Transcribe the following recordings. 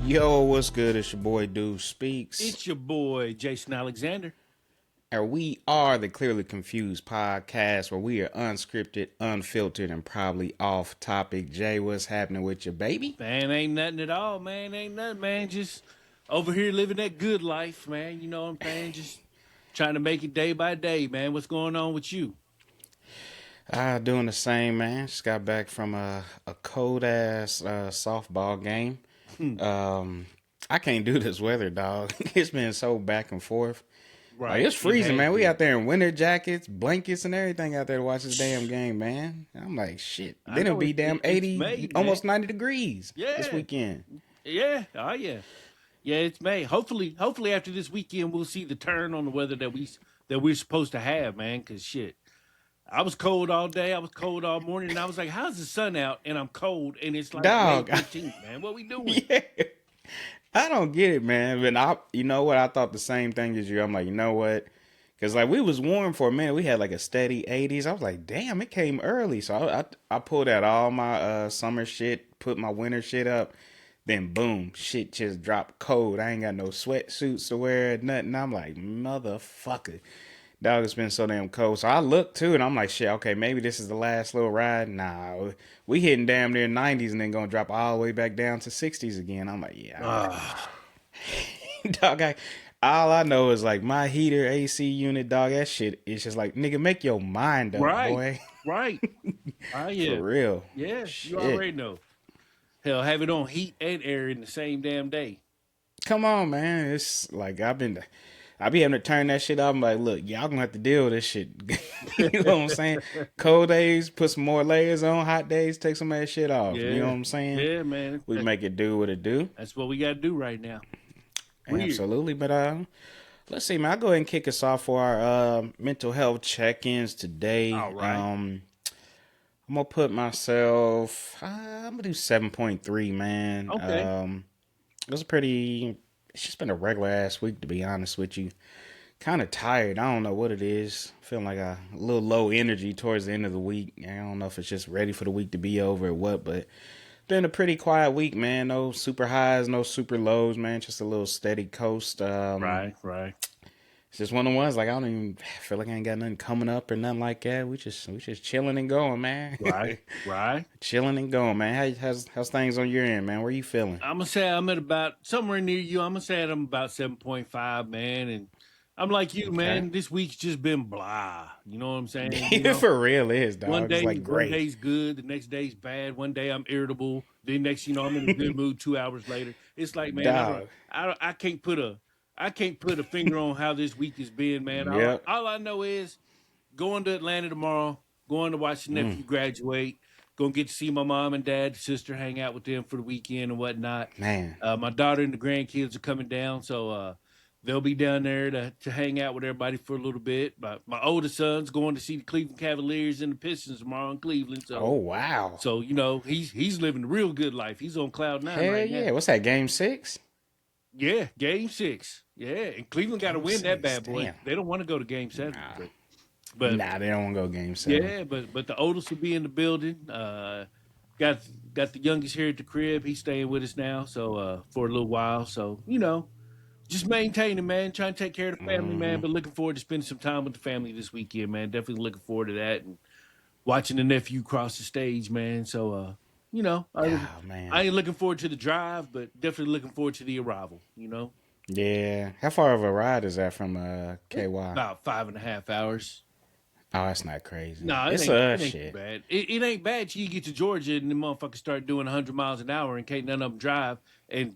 Yo, what's good? It's your boy Dude Speaks. It's your boy, Jason Alexander. And we are the Clearly Confused podcast where we are unscripted, unfiltered, and probably off topic. Jay, what's happening with your baby? Man, ain't nothing at all, man. Ain't nothing, man. Just over here living that good life, man. You know what I'm saying? Just trying to make it day by day, man. What's going on with you? Doing the same, man. Just got back from a cold ass softball game. I can't do this weather, dog. It's been so back and forth. Right. Like, it's freezing, man. We been. out there in winter jackets, blankets, and everything out there to watch this damn game, man. And I'm like, shit. Then it'll be damn 80, May, almost 90 degrees Yeah. this weekend. Yeah. Oh yeah. Yeah, it's May. Hopefully after this weekend we'll see the turn on the weather that we're supposed to have, man. Cause shit. I was cold all day. I was cold all morning. And I was like, how's the sun out? And I'm cold. And it's like Dog. May 15th, man. What we doing? Yeah. I don't get it, man. But you know what? I thought the same thing as you. I'm like, you know what? Because like we was warm for a minute. We had like a steady 80s. I was like, damn, it came early. So I pulled out all my summer shit, put my winter shit up. Then boom, shit just dropped cold. I ain't got no sweatsuits to wear, nothing. I'm like, motherfucker. Dog, it's been so damn cold. So I looked too, and I'm like, shit, okay, maybe this is the last little ride. Nah, we hitting damn near 90s and then gonna drop all the way back down to 60s again. I'm like, yeah. Dog, all I know is like my heater AC unit, dog, that shit is just like, nigga, make your mind up, Right. boy. Right. Yeah. For real. Yeah, Shit. you already know. Hell, have it on heat and air in the same damn day. Come on, man. It's like I be having to turn that shit off. I'm like, look, y'all gonna have to deal with this shit. You know what I'm saying? Cold days, put some more layers on. Hot days, take some of that shit off. Yeah. You know what I'm saying? Yeah, man. We make it do what it do. That's what we got to do right now. Weird. Absolutely. But let's see, man. I'll go ahead and kick us off for our mental health check-ins today. All right. I'm gonna put myself. I'm gonna do 7.3, man. Okay. It was It's just been a regular ass week, to be honest with you. Kind of tired. I don't know what it is. Feeling like a little low energy towards the end of the week. I don't know if it's just ready for the week to be over or what, but been a pretty quiet week, man. No super highs, no super lows, man. Just a little steady coast. Right. It's just one of the ones like I don't even feel like I ain't got nothing coming up or nothing like that. We just chilling and going, man. Right. Chilling and going, man. How's things on your end, man? Where you feeling? I'm gonna say I'm at about somewhere near you. I'm gonna say I'm about 7.5, man, and I'm like you, man. This week's just been blah. You know what I'm saying? You know? For real, it is, dog. One day, it's like great. One day's good, the next day's bad. One day I'm irritable. The next, I'm in a good mood. 2 hours later, it's like, man, I can't put a finger on how this week has been, man. Yep. All I know is going to Atlanta tomorrow, going to watch the nephew graduate, gonna get to see my mom and dad, sister, hang out with them for the weekend and whatnot. Man, my daughter and the grandkids are coming down, so they'll be down there to hang out with everybody for a little bit. But my oldest son's going to see the Cleveland Cavaliers and the Pistons tomorrow in Cleveland. So, oh wow. So he's living a real good life. He's on cloud nine Hell right yeah. now. What's that? Game 6? Yeah, Game 6. Yeah, and Cleveland got to win that bad boy. Damn. They don't want to go to Game 7. Nah. But they don't want to go Game 7. Yeah, but the oldest will be in the building. Got the youngest here at the crib. He's staying with us now, so for a little while. So just maintaining, man. Trying to take care of the family, man. But looking forward to spending some time with the family this weekend, man. Definitely looking forward to that and watching the nephew cross the stage, man. So man. I ain't looking forward to the drive, but definitely looking forward to the arrival. Yeah. How far of a ride is that from KY? About 5.5 hours. Oh, that's not crazy. No, it's it shit. ain't bad. It ain't bad till you get to Georgia and the motherfuckers start doing 100 miles an hour and can't none of them drive. And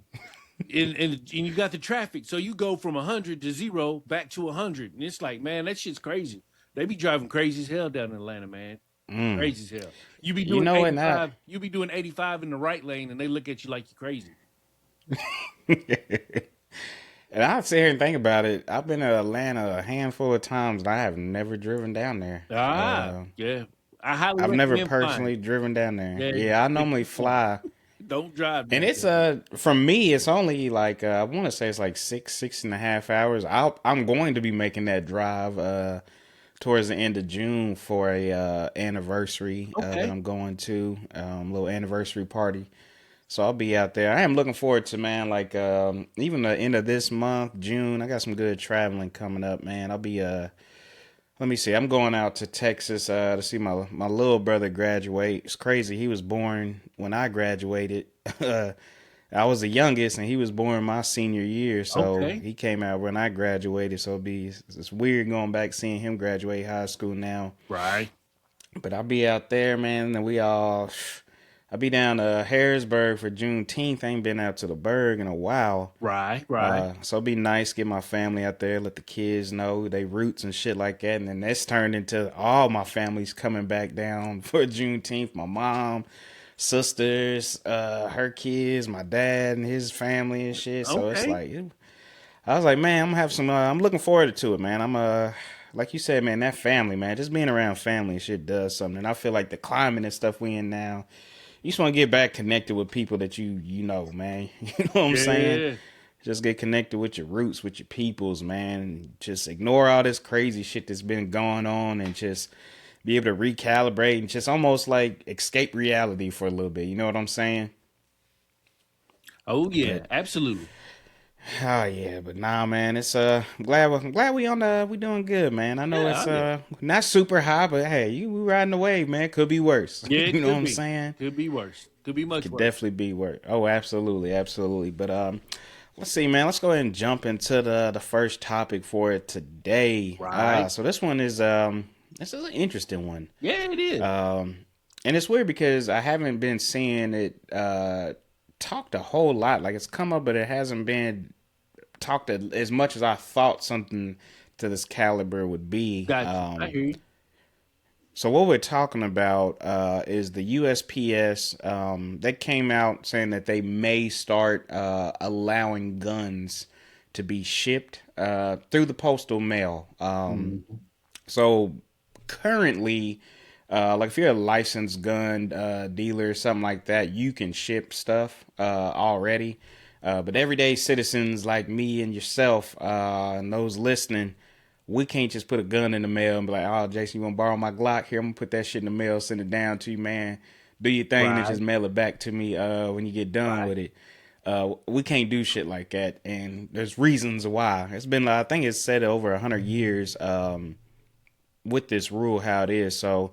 you got the traffic. So you go from 100 to 0 back to 100. And it's like, man, that shit's crazy. They be driving crazy as hell down in Atlanta, man. Crazy as hell. You be doing 85. You be doing 85 in the right lane and they look at you like you're crazy. And I sit here and think about it. I've been to Atlanta a handful of times, and I have never driven down there. Yeah. I've never personally driven down there. Yeah, I normally fly. Don't drive. And it's from me, it's only like I want to say it's like 6.5 hours. I'm going to be making that drive towards the end of June for a anniversary that I'm going to, little anniversary party. So I'll be out there. I am looking forward to, man, like even the end of this month, June. I got some good traveling coming up, man. I'll be let me see. I'm going out to Texas to see my little brother graduate. It's crazy. He was born when I graduated. I was the youngest, and he was born my senior year, so Okay. he came out when I graduated. So it's weird going back seeing him graduate high school now. Right. But I'll be out there, man, and I'll be down to Harrisburg for Juneteenth. I ain't been out to the Berg in a while. Right. Right. So it'd be nice, get my family out there, let the kids know they roots and shit like that. And then that's turned into all my family's coming back down for Juneteenth. My mom, sisters, her kids, my dad and his family and shit. So it's Okay. like, I was like, man, I'm gonna have some. I'm looking forward to it, man. Like you said, man, that family, man, just being around family and shit does something. And I feel like the climate and stuff we in now, you just want to get back connected with people that you know, man. You know what I'm saying? Yeah. Just get connected with your roots, with your peoples, man. Just ignore all this crazy shit that's been going on and just be able to recalibrate and just almost like escape reality for a little bit. You know what I'm saying? Oh But yeah. Absolutely. oh yeah, but nah, man. It's I'm glad we on we doing good, man. I know Yeah. it's Oh, yeah. not super high, but hey, we riding the wave, man. Could be worse. Yeah. You It know what could I'm be. saying? Could be worse. Could be much Could worse. definitely be worse. Oh, absolutely, absolutely. But let's see, man. Let's go ahead and jump into the first topic for it today. Right. So this is an interesting one. Yeah. It is. And it's weird because I haven't been seeing it talked a whole lot. Like it's come up, but it hasn't been talked as much as I thought something to this caliber would be. Got you. I hear you. So what we're talking about is the USPS. That came out saying that they may start allowing guns to be shipped through the postal mail. Mhm. So currently, like if you're a licensed gun dealer or something like that, you can ship stuff already. But everyday citizens like me and yourself and those listening, we can't just put a gun in the mail and be like, "Oh, Jason, you want to borrow my Glock? Here, I'm gonna put that shit in the mail, send it down to you, man. Do your thing, and Right. just mail it back to me when you get done Right. with it." We can't do shit like that, and there's reasons why. It's been, I think, it's said over 100 years with this rule how it is. So,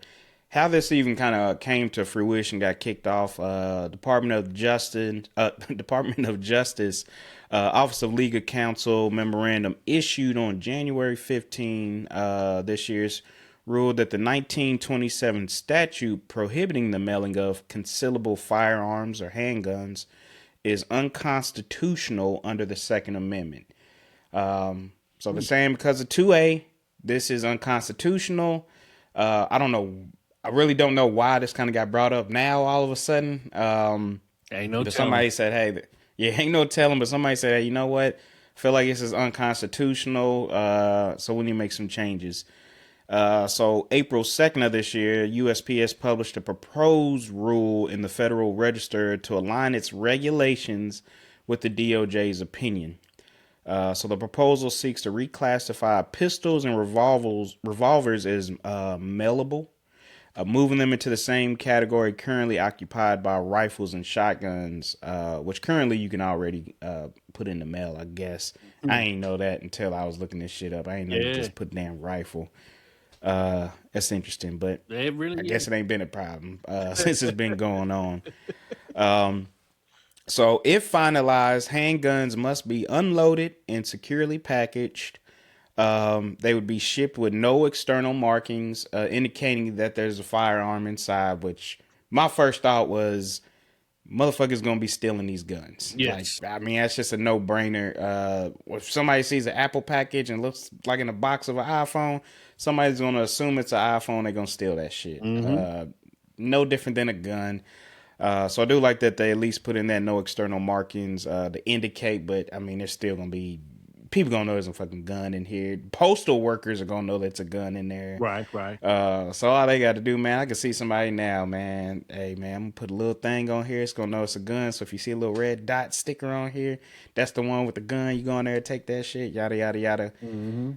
how this even kind of came to fruition, got kicked off. Department of Justice, Department of Justice, Office of Legal Counsel memorandum issued on January 15 this year's ruled that the 1927 statute prohibiting the mailing of concealable firearms or handguns is unconstitutional under the Second Amendment. So they're saying because of 2A, this is unconstitutional. I don't know. I really don't know why this kind of got brought up now all of a sudden. Ain't no But telling. somebody said, hey, yeah, ain't no telling, but somebody said, hey, you know what? I feel like this is unconstitutional. So we need to make some changes. So April 2nd of this year, USPS published a proposed rule in the Federal Register to align its regulations with the DOJ's opinion. So the proposal seeks to reclassify pistols and revolvers as mailable, moving them into the same category currently occupied by rifles and shotguns, which currently you can already put in the mail, I guess. I Mhm. ain't know that until I was looking this shit up. I ain't know you Yeah. just put damn rifle. That's interesting, but It I really guess is. it ain't been a problem since it's been going on. So, if finalized, handguns must be unloaded and securely packaged. They would be shipped with no external markings indicating that there's a firearm inside, which my first thought was motherfuckers gonna be stealing these guns. Like, Yes. I mean, that's just a no brainer. If somebody sees an Apple package and looks like in a box of an iPhone, somebody's gonna assume it's an iPhone. They're gonna steal that shit. Hmm. No different than a gun. So I do like that they at least put in that no external markings to indicate, but I mean, there's still gonna be people gonna know there's a fucking gun in here. Postal workers are gonna know that's a gun in there. Right. Right. So all they got to do, man, I can see somebody now, man. Hey, man, I'm gonna put a little thing on here. It's gonna know it's a gun. So if you see a little red dot sticker on here, that's the one with the gun. You go in there and take that shit. Yada yada yada. Hmm.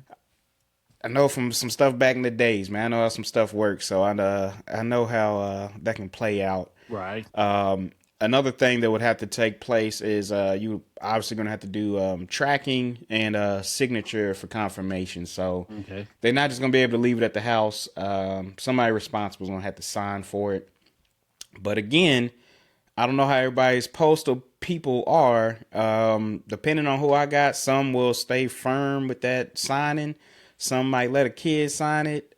I know from some stuff back in the days, man. I know how some stuff works, so I know how that can play out. Right. Another thing that would have to take place is you obviously going to have to do tracking and signature for confirmation. So Okay. they're not just going to be able to leave it at the house. Somebody responsible is going to have to sign for it. But again, I don't know how everybody's postal people are. Depending on who I got, some will stay firm with that signing. Some might let a kid sign it.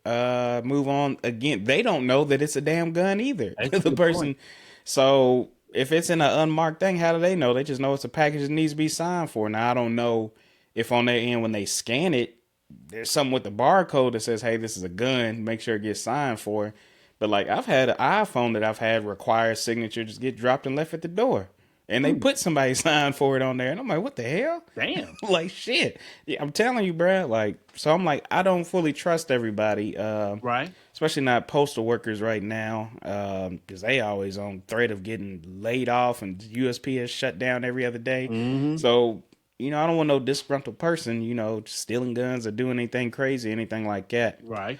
Move on. Again, they don't know that it's a damn gun either. That's a The good point. person. So if it's in an unmarked thing, how do they know? They just know it's a package that needs to be signed for. Now I don't know if on their end when they scan it, there's something with the barcode that says, "Hey, this is a gun. Make sure it gets signed for." But like I've had an iPhone that I've had require signature just get dropped and left at the door, and they Hmm. put somebody's sign for it on there, and I'm like, what the hell? Damn. Like shit. Yeah, I'm telling you, bruh. Like, so I'm like, I don't fully trust everybody, Right. especially not postal workers right now, because they always on threat of getting laid off and USPS shut down every other day. Mm-hmm. So I don't want no disgruntled person, stealing guns or doing anything crazy, anything like that. Right.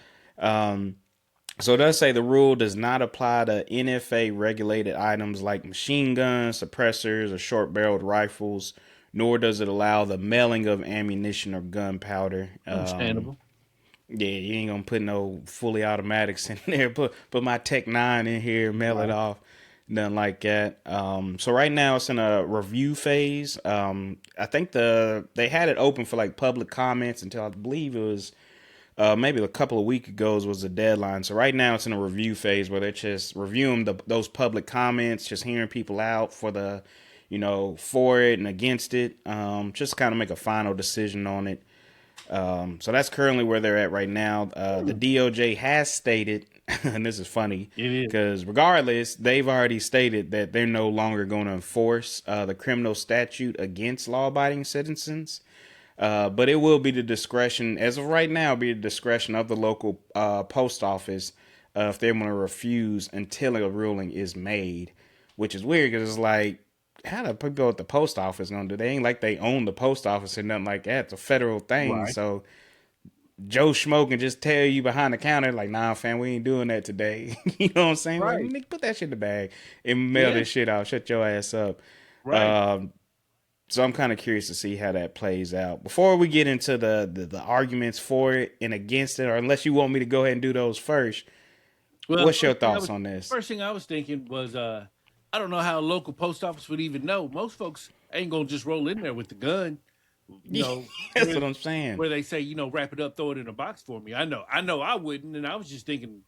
So it does say the rule does not apply to NFA regulated items like machine guns, suppressors, or short barreled rifles, nor does it allow the mailing of ammunition or gunpowder. Understandable. Yeah, you ain't gonna put no fully automatics in there. Put my Tech 9 in here, mail it Right. off. Nothing like that. So right now it's in a review phase. I think they had it open for like public comments until I believe it was maybe a couple of weeks ago was the deadline. So right now it's in a review phase where they're just reviewing those public comments, just hearing people out for for it and against it. Just kind of make a final decision on it. So that's currently where they're at right now. The Hmm. DOJ has stated, and this is funny It is. because regardless, they've already stated that they're no longer going to enforce the criminal statute against law-abiding citizens. But it will be the discretion, as of right now, be the discretion of the local post office if they want to refuse until a ruling is made, which is weird because it's like, how do people at the post office gonna do? They ain't like they own the post office or nothing like that. It's a federal thing, Right. so Joe Schmo can just tell you behind the counter like, "Nah, fam, we ain't doing that today." You know what I'm saying? Like, Right. nigga, put that shit in the bag and mail Yeah. this shit out. Shut your ass up. Right. Um, so I'm kind of curious to see how that plays out. Before we get into the arguments for it and against it, or unless you want me to go ahead and do those first, Well, what's your thoughts on this? first thing I was thinking was I don't know how a local post office would even know. Most folks ain't gonna just roll in there with the gun, you know, That's where what I'm saying. where they say, wrap it up, throw it in a box for me. I know I wouldn't, and I was just thinking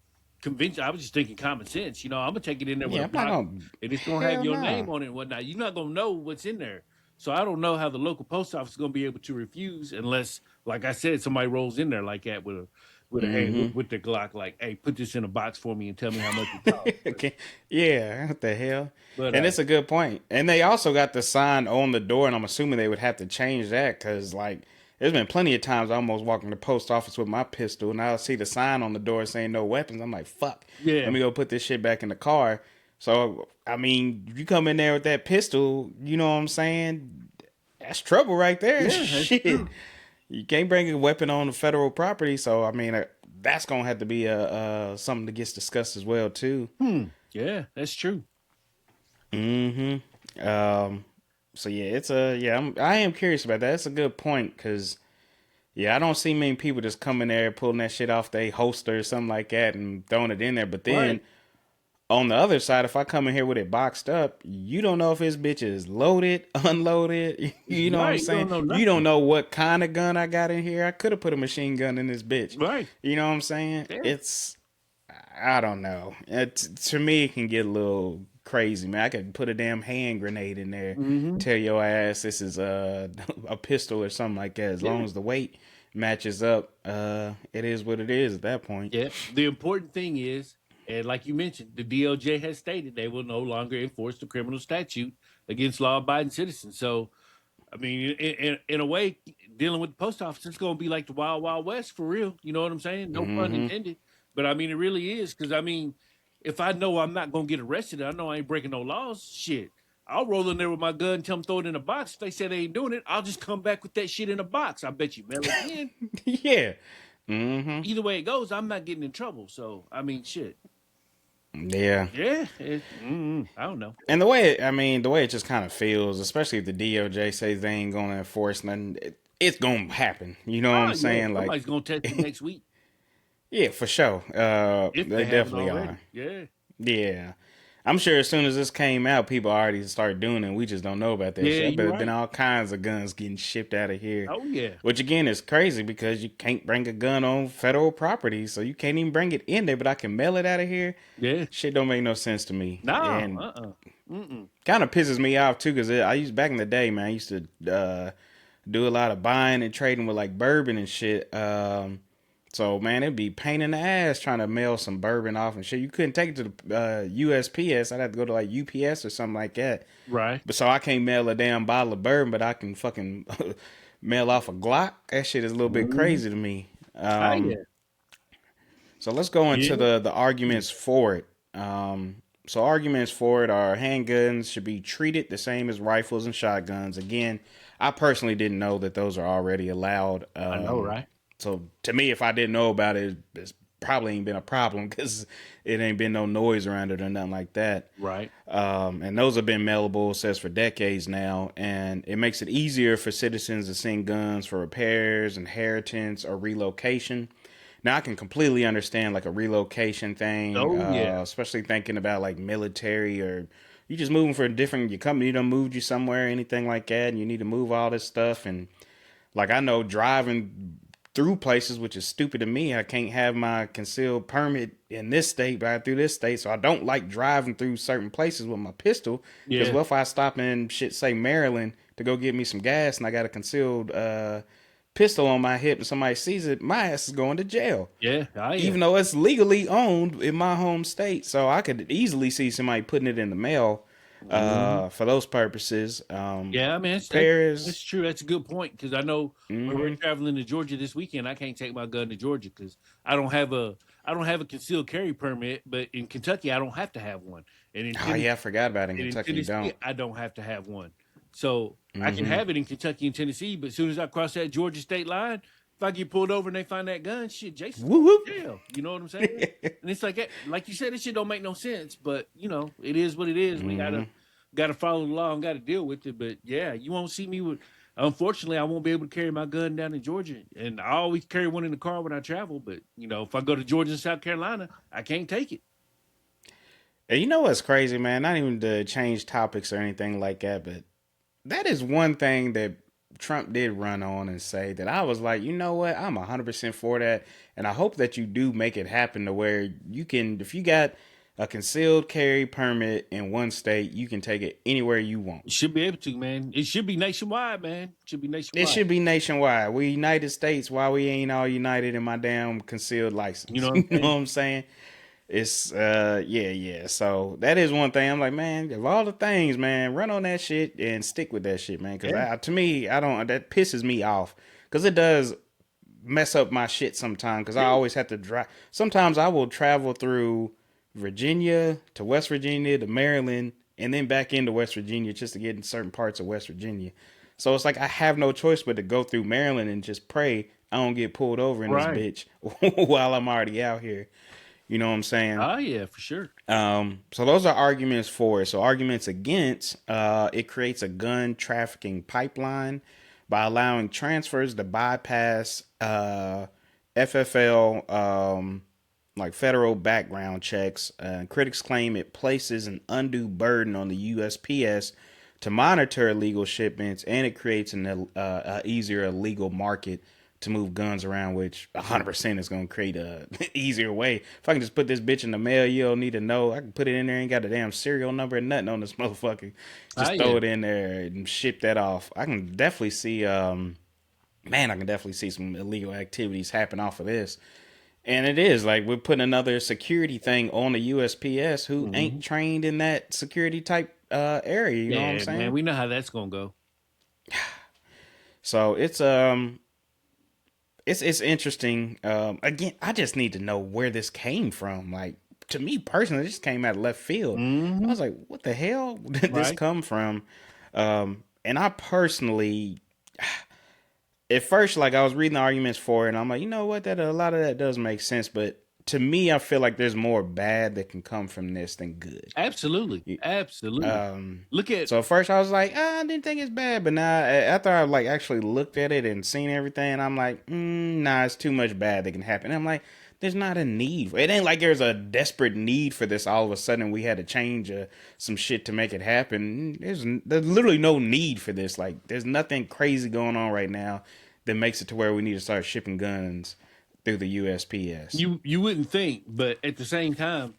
convention. I was just thinking common sense. I'm gonna take it in there with Yeah, a I'm not box, gonna. and it's gonna have Hell your no. name on it and whatnot. You're not gonna know what's in there. So I don't know how the local post office is gonna be able to refuse unless, like I said, somebody rolls in there like that with a hand Mm-hmm. with their Glock, like, hey, put this in a box for me and tell me how much it costs. Okay. Yeah, what the hell? But And it's a good point. And they also got the sign on the door, and I'm assuming they would have to change that because, like, there's been plenty of times I almost walk in the post office with my pistol, and I'll see the sign on the door saying no weapons. I'm like, fuck, yeah, let me go put this shit back in the car. So, I mean, you come in there with that pistol, you know what I'm saying? That's trouble right there. yeah, that's Shit. true. You can't bring a weapon on the federal property, so I mean that's gonna have to be something that gets discussed as well too. Yeah, that's true. Mm-hmm. So yeah, I am curious about that. That's a good point because yeah, I don't see many people just coming there pulling that shit off their holster or something like that and throwing it in there. But then Right, on the other side, if I come in here with it boxed up, you don't know if this bitch is loaded, unloaded. You know what I'm right. You saying? don't know You don't nothing. know what kind of gun I got in here. I could have put a machine gun in this bitch. Right. You know what I'm saying? Yeah. I don't know. To me, it can get a little crazy, man. I could put a damn hand grenade in there, Mm-hmm. tell your ass this is a pistol or something like that. As Yeah. long as the weight matches up, it is what it is at that point. Yeah. The important thing is, and like you mentioned, the DOJ has stated they will no longer enforce the criminal statute against law-abiding citizens. So, I mean, in a way, dealing with the post office, it's going to be like the Wild Wild West for real. You know what I'm saying? No pun Mm-hmm. intended. But I mean, it really is because I mean, if I know I'm not going to get arrested, I know I ain't breaking no laws. Shit, I'll roll in there with my gun, tell them throw it in a box. If they say they ain't doing it, I'll just come back with that shit in a box. I bet you mail it in. Yeah. Mm-hmm. Either way it goes, I'm not getting in trouble. So I mean, shit. Yeah. Yeah, I don't know. And the way I mean, the way it just kind of feels, especially if the DOJ says they ain't gonna enforce nothing, it's gonna happen. You know what I'm Oh yeah, saying? Like, somebody's gonna test it next week yeah, for sure. if They they haven't definitely are. already. Yeah, Yeah. I'm sure as soon as this came out, people already started doing it. We just don't know about that yeah, shit. I bet you're there's been right. all kinds of guns getting shipped out of here. Oh yeah, Which again is crazy because you can't bring a gun on federal property, so you can't even bring it in there, but I can mail it out of here. yeah. Shit don't make no sense to me. No, And mm-mm. kind of pisses me off too because I used back in the day, man. I used to do a lot of buying and trading with like bourbon and shit. So man, it'd be pain in the ass trying to mail some bourbon off and shit. You couldn't take it to the USPS. I'd have to go to like UPS or something like that. Right. But so I can't mail a damn bottle of bourbon, but I can fucking mail off a Glock. That shit is a little bit Mm-hmm. crazy to me. Oh yeah, So let's go into yeah. the arguments for it. So arguments for it are handguns should be treated the same as rifles and shotguns. Again, I personally didn't know that those are already allowed. I know, right? So to me, if I didn't know about it, it's probably ain't been a problem because it ain't been no noise around it or nothing like that. Right. And those have been mailable, it says, for decades now, and it makes it easier for citizens to send guns for repairs, inheritance, or relocation. Now I can completely understand like a relocation thing, Oh yeah, especially thinking about like military or you just moving for a different your company done moved you somewhere, anything like that, and you need to move all this stuff. And like I know driving through places, which is stupid to me. I can't have my concealed permit in this state, but through this state, so I don't like driving through certain places with my pistol. Because yeah, what if I stop in shit, say Maryland, to go get me some gas, and I got a concealed pistol on my hip, and somebody sees it, my ass is going to jail. yeah. Oh yeah. Even though it's legally owned in my home state, so I could easily see somebody putting it in the mail Mm-hmm. for those purposes. Yeah, I mean that's Repairs. true. That's a good point because I know when we're Mm-hmm. traveling to Georgia this weekend, I can't take my gun to Georgia because I don't have a I don't have a concealed carry permit. But in Kentucky, I don't have to have one, and Oh yeah, I forgot about it. In In Kentucky, you Tennessee, don't. I don't have to have one. So I can Mm-hmm. have it in Kentucky and Tennessee, but as soon as I cross that Georgia state line, if I get pulled over and they find that gun, shit, Jason's Whoop going whoop. to jail. You know what I'm saying? And it's like that, like you said, this shit don't make no sense, but you know, it is what it is. We Mm-hmm. gotta follow the law and gotta deal with it. But yeah, you won't see me with unfortunately I won't be able to carry my gun down in Georgia. And I always carry one in the car when I travel, but you know, if I go to Georgia and South Carolina, I can't take it. And you know what's crazy, man? Not even to change topics or anything like that, but that is one thing that Trump did run on and say that I was like, you know what? I'm 100% for that. And I hope that you do make it happen to where you can, if you got a concealed carry permit in one state, you can take it anywhere you want. You should be able to, man. It should be nationwide, man. It should be It nationwide. should be nationwide. We United States, why we ain't all united in my damn concealed You license? know what I'm You know what saying? I'm saying? It's yeah. So that is one thing. I'm like, man, of all the things, man, run on that shit and stick with that shit, man. Cause Yeah. to me, I don't that pisses me off. Cause it does mess up my shit sometimes. Cause I Yeah. always have to drive. Sometimes I will travel through Virginia to West Virginia to Maryland and then back into West Virginia just to get in certain parts of West Virginia. So it's like I have no choice but to go through Maryland and just pray I don't get pulled over in this Right. bitch while I'm already out here. You know what I'm saying? Oh yeah, for sure. So those are arguments for it. So arguments against, it creates a gun trafficking pipeline by allowing transfers to bypass FFL, like federal background checks. Critics claim it places an undue burden on the USPS to monitor illegal shipments, and it creates an easier illegal market to move guns around, which 100% is going to create a easier way. If I can just put this bitch in the mail, you don't need to know. I can put it in there, ain't got a damn serial number and nothing on this motherfucker. Oh Just throw yeah. it in there and ship that off. I can definitely see, man, I can definitely see some illegal activities happen off of this. And it is like we're putting another security thing on the USPS who ain't Hmm. trained in that security type area. You know what I'm Yeah, man. saying? We know how that's gonna go. So it's interesting. Again, I just need to know where this came from. Like to me personally, it just came out of left field. I Hmm. was like, what the hell did this Right. come from? And I personally, at first, like I was reading the arguments for it, and I'm like, you know what, that a lot of that does make sense, but to me, I feel like there's more bad that can come from this than good. Absolutely. Absolutely. Look at So at first I was like, I didn't think it's bad, but now after I like actually looked at it and seen everything, I'm like, nah, it's too much bad that can happen. And I'm like, there's not a need. It ain't like there's a desperate need for this. All of a sudden we had to change some shit to make it happen. There's literally no need for this. Like, there's nothing crazy going on right now that makes it to where we need to start shipping guns through the USPS. you wouldn't think, but at the same time,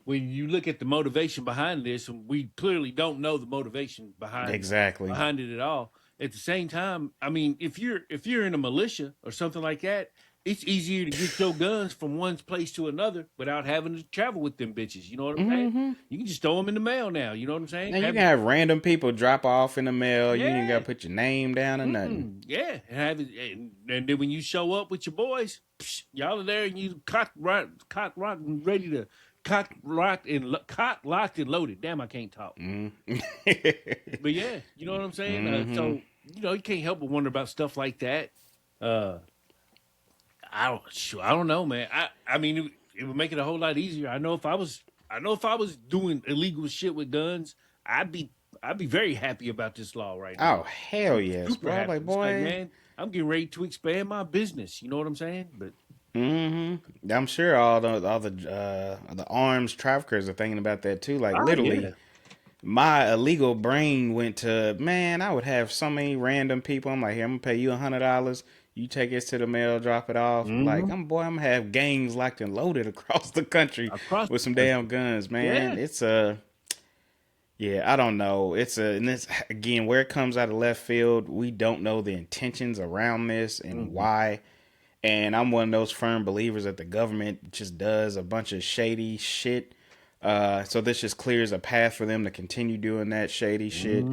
when you look at the motivation behind this, and we clearly don't know the motivation Exactly. behind it at all. At the same time, I mean, if you're in a militia or something like that, it's easier to get your guns from one place to another without having to travel with them bitches. You know what I'm saying? You can just throw them in the mail now. You know what I'm saying? Now you can have random people drop off in the mail. You ain't Yeah. gotta put your name down or nothing. Yeah, and have it, and then when you show up with your boys, y'all are there, and you cock and ready to cock locked and loaded. Damn, I can't talk. But yeah, you know what I'm saying. So you can't help but wonder about stuff like that. I don't know, man. I mean, it would make it a whole lot easier. I know if I was doing illegal shit with guns, I'd be very happy about this law right now. Oh hell yes, Super bro! happy. Like It's boy, man, I'm getting ready to expand my business. You know what I'm saying? But I'm sure all the arms traffickers are thinking about that too. Like literally, yeah. my illegal brain went to, man, I would have so many random people. I'm like, here, I'm gonna pay you $100. You take this to the mail, drop it off. Like, I'm gonna have gangs locked and loaded across the country Across with the some country. damn guns, man. Yeah. It's a yeah, I don't know. And this again where it comes out of left field. We don't know the intentions around this and why. And I'm one of those firm believers that the government just does a bunch of shady shit. So this just clears a path for them to continue doing that shady shit.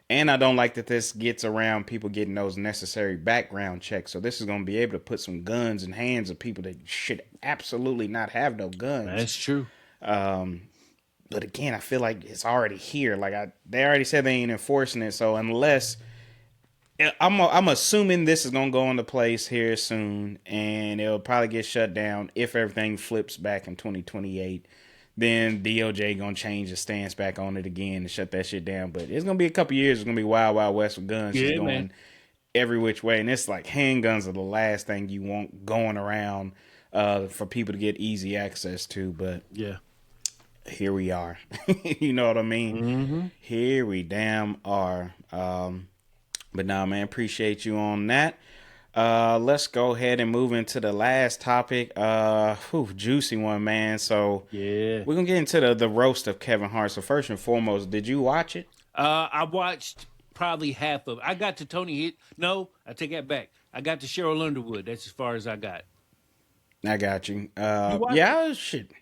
And I don't like that this gets around people getting those necessary background checks. So this is going to be able to put some guns in hands of people that should absolutely not have no guns. That's true. But again, I feel like it's already here. Like they already said they ain't enforcing it. So unless I'm assuming this is gonna go into place here soon, and it'll probably get shut down if everything flips back in 2028. Then DOJ gonna change the stance back on it again and shut that shit down. But it's gonna be a couple years. It's gonna be wild, wild west with guns just going every which way, and it's like handguns are the last thing you want going around for people to get easy access to. But Yeah. here we are. You know what I mean? Here we damn are. But nah, man, appreciate you on that. Let's go ahead and move into the last topic. Juicy one, man. So Yeah. we're gonna get into the roast of Kevin Hart. So first and foremost, did you watch it? I watched probably half of it. I got to Tony Hit. No, I take that back. I got to Cheryl Underwood. That's as far as I got. I got you. watched Yeah, shit.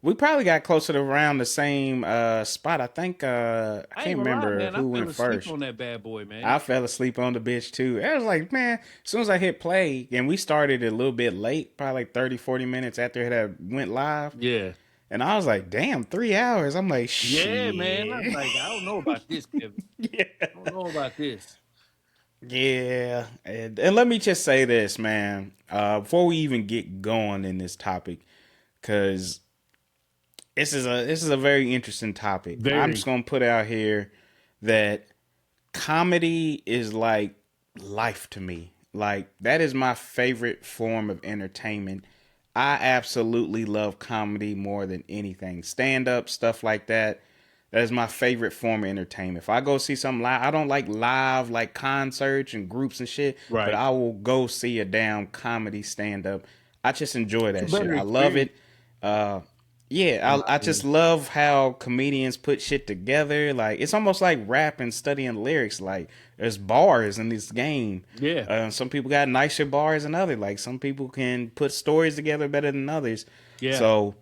We probably got closer to around the same spot. I think I I can't ain't gonna lie, remember man. who I went fell asleep first. on that bad boy, man. I fell asleep on the bitch too. I was like, man, as soon as I hit play, and we started a little bit late, probably like 30, 40 minutes after it had went live. Yeah. And I was like, damn, 3 hours. I'm like, shit. Yeah, man. I was like, I don't know about this, Kevin. Yeah. I don't know about this. Yeah. And let me just say this, man, before we even get going in this topic, because this is a very interesting topic. Very. I'm just gonna put out here that comedy is like life to me. Like that is my favorite form of entertainment. I absolutely love comedy more than anything. Stand up, stuff like that. That is my favorite form of entertainment. If I go see something live, I don't like live like concerts and groups and shit, Right. but I will go see a damn comedy stand up. I just enjoy that It's a shit. better I love it. I just love how comedians put shit together. Like it's almost like rap and studying lyrics. Like there's bars in this game. Yeah. Some people got nicer bars than others. Like some people can put stories together better than others. Yeah. So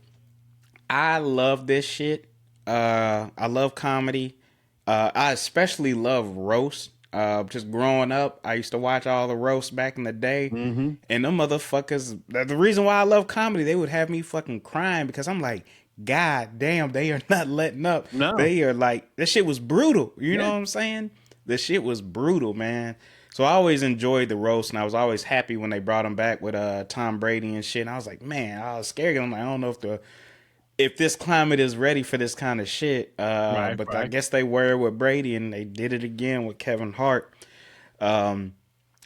I love this shit. I love comedy. I especially love roast. Just growing up, I used to watch all the roasts back in the day, and them motherfuckers. The reason why I love comedy, they would have me fucking crying because I'm like, God damn, they are not letting up. No. They are like, this shit was brutal. You know Yeah. what I'm saying? The shit was brutal, man. So I always enjoyed the roast, and I was always happy when they brought him back with Tom Brady and shit. And I was like, man, I was scared. I'm like, I don't know if this climate is ready for this kind of shit. Right, But I right. guess they were with Brady, and they did it again with Kevin Hart.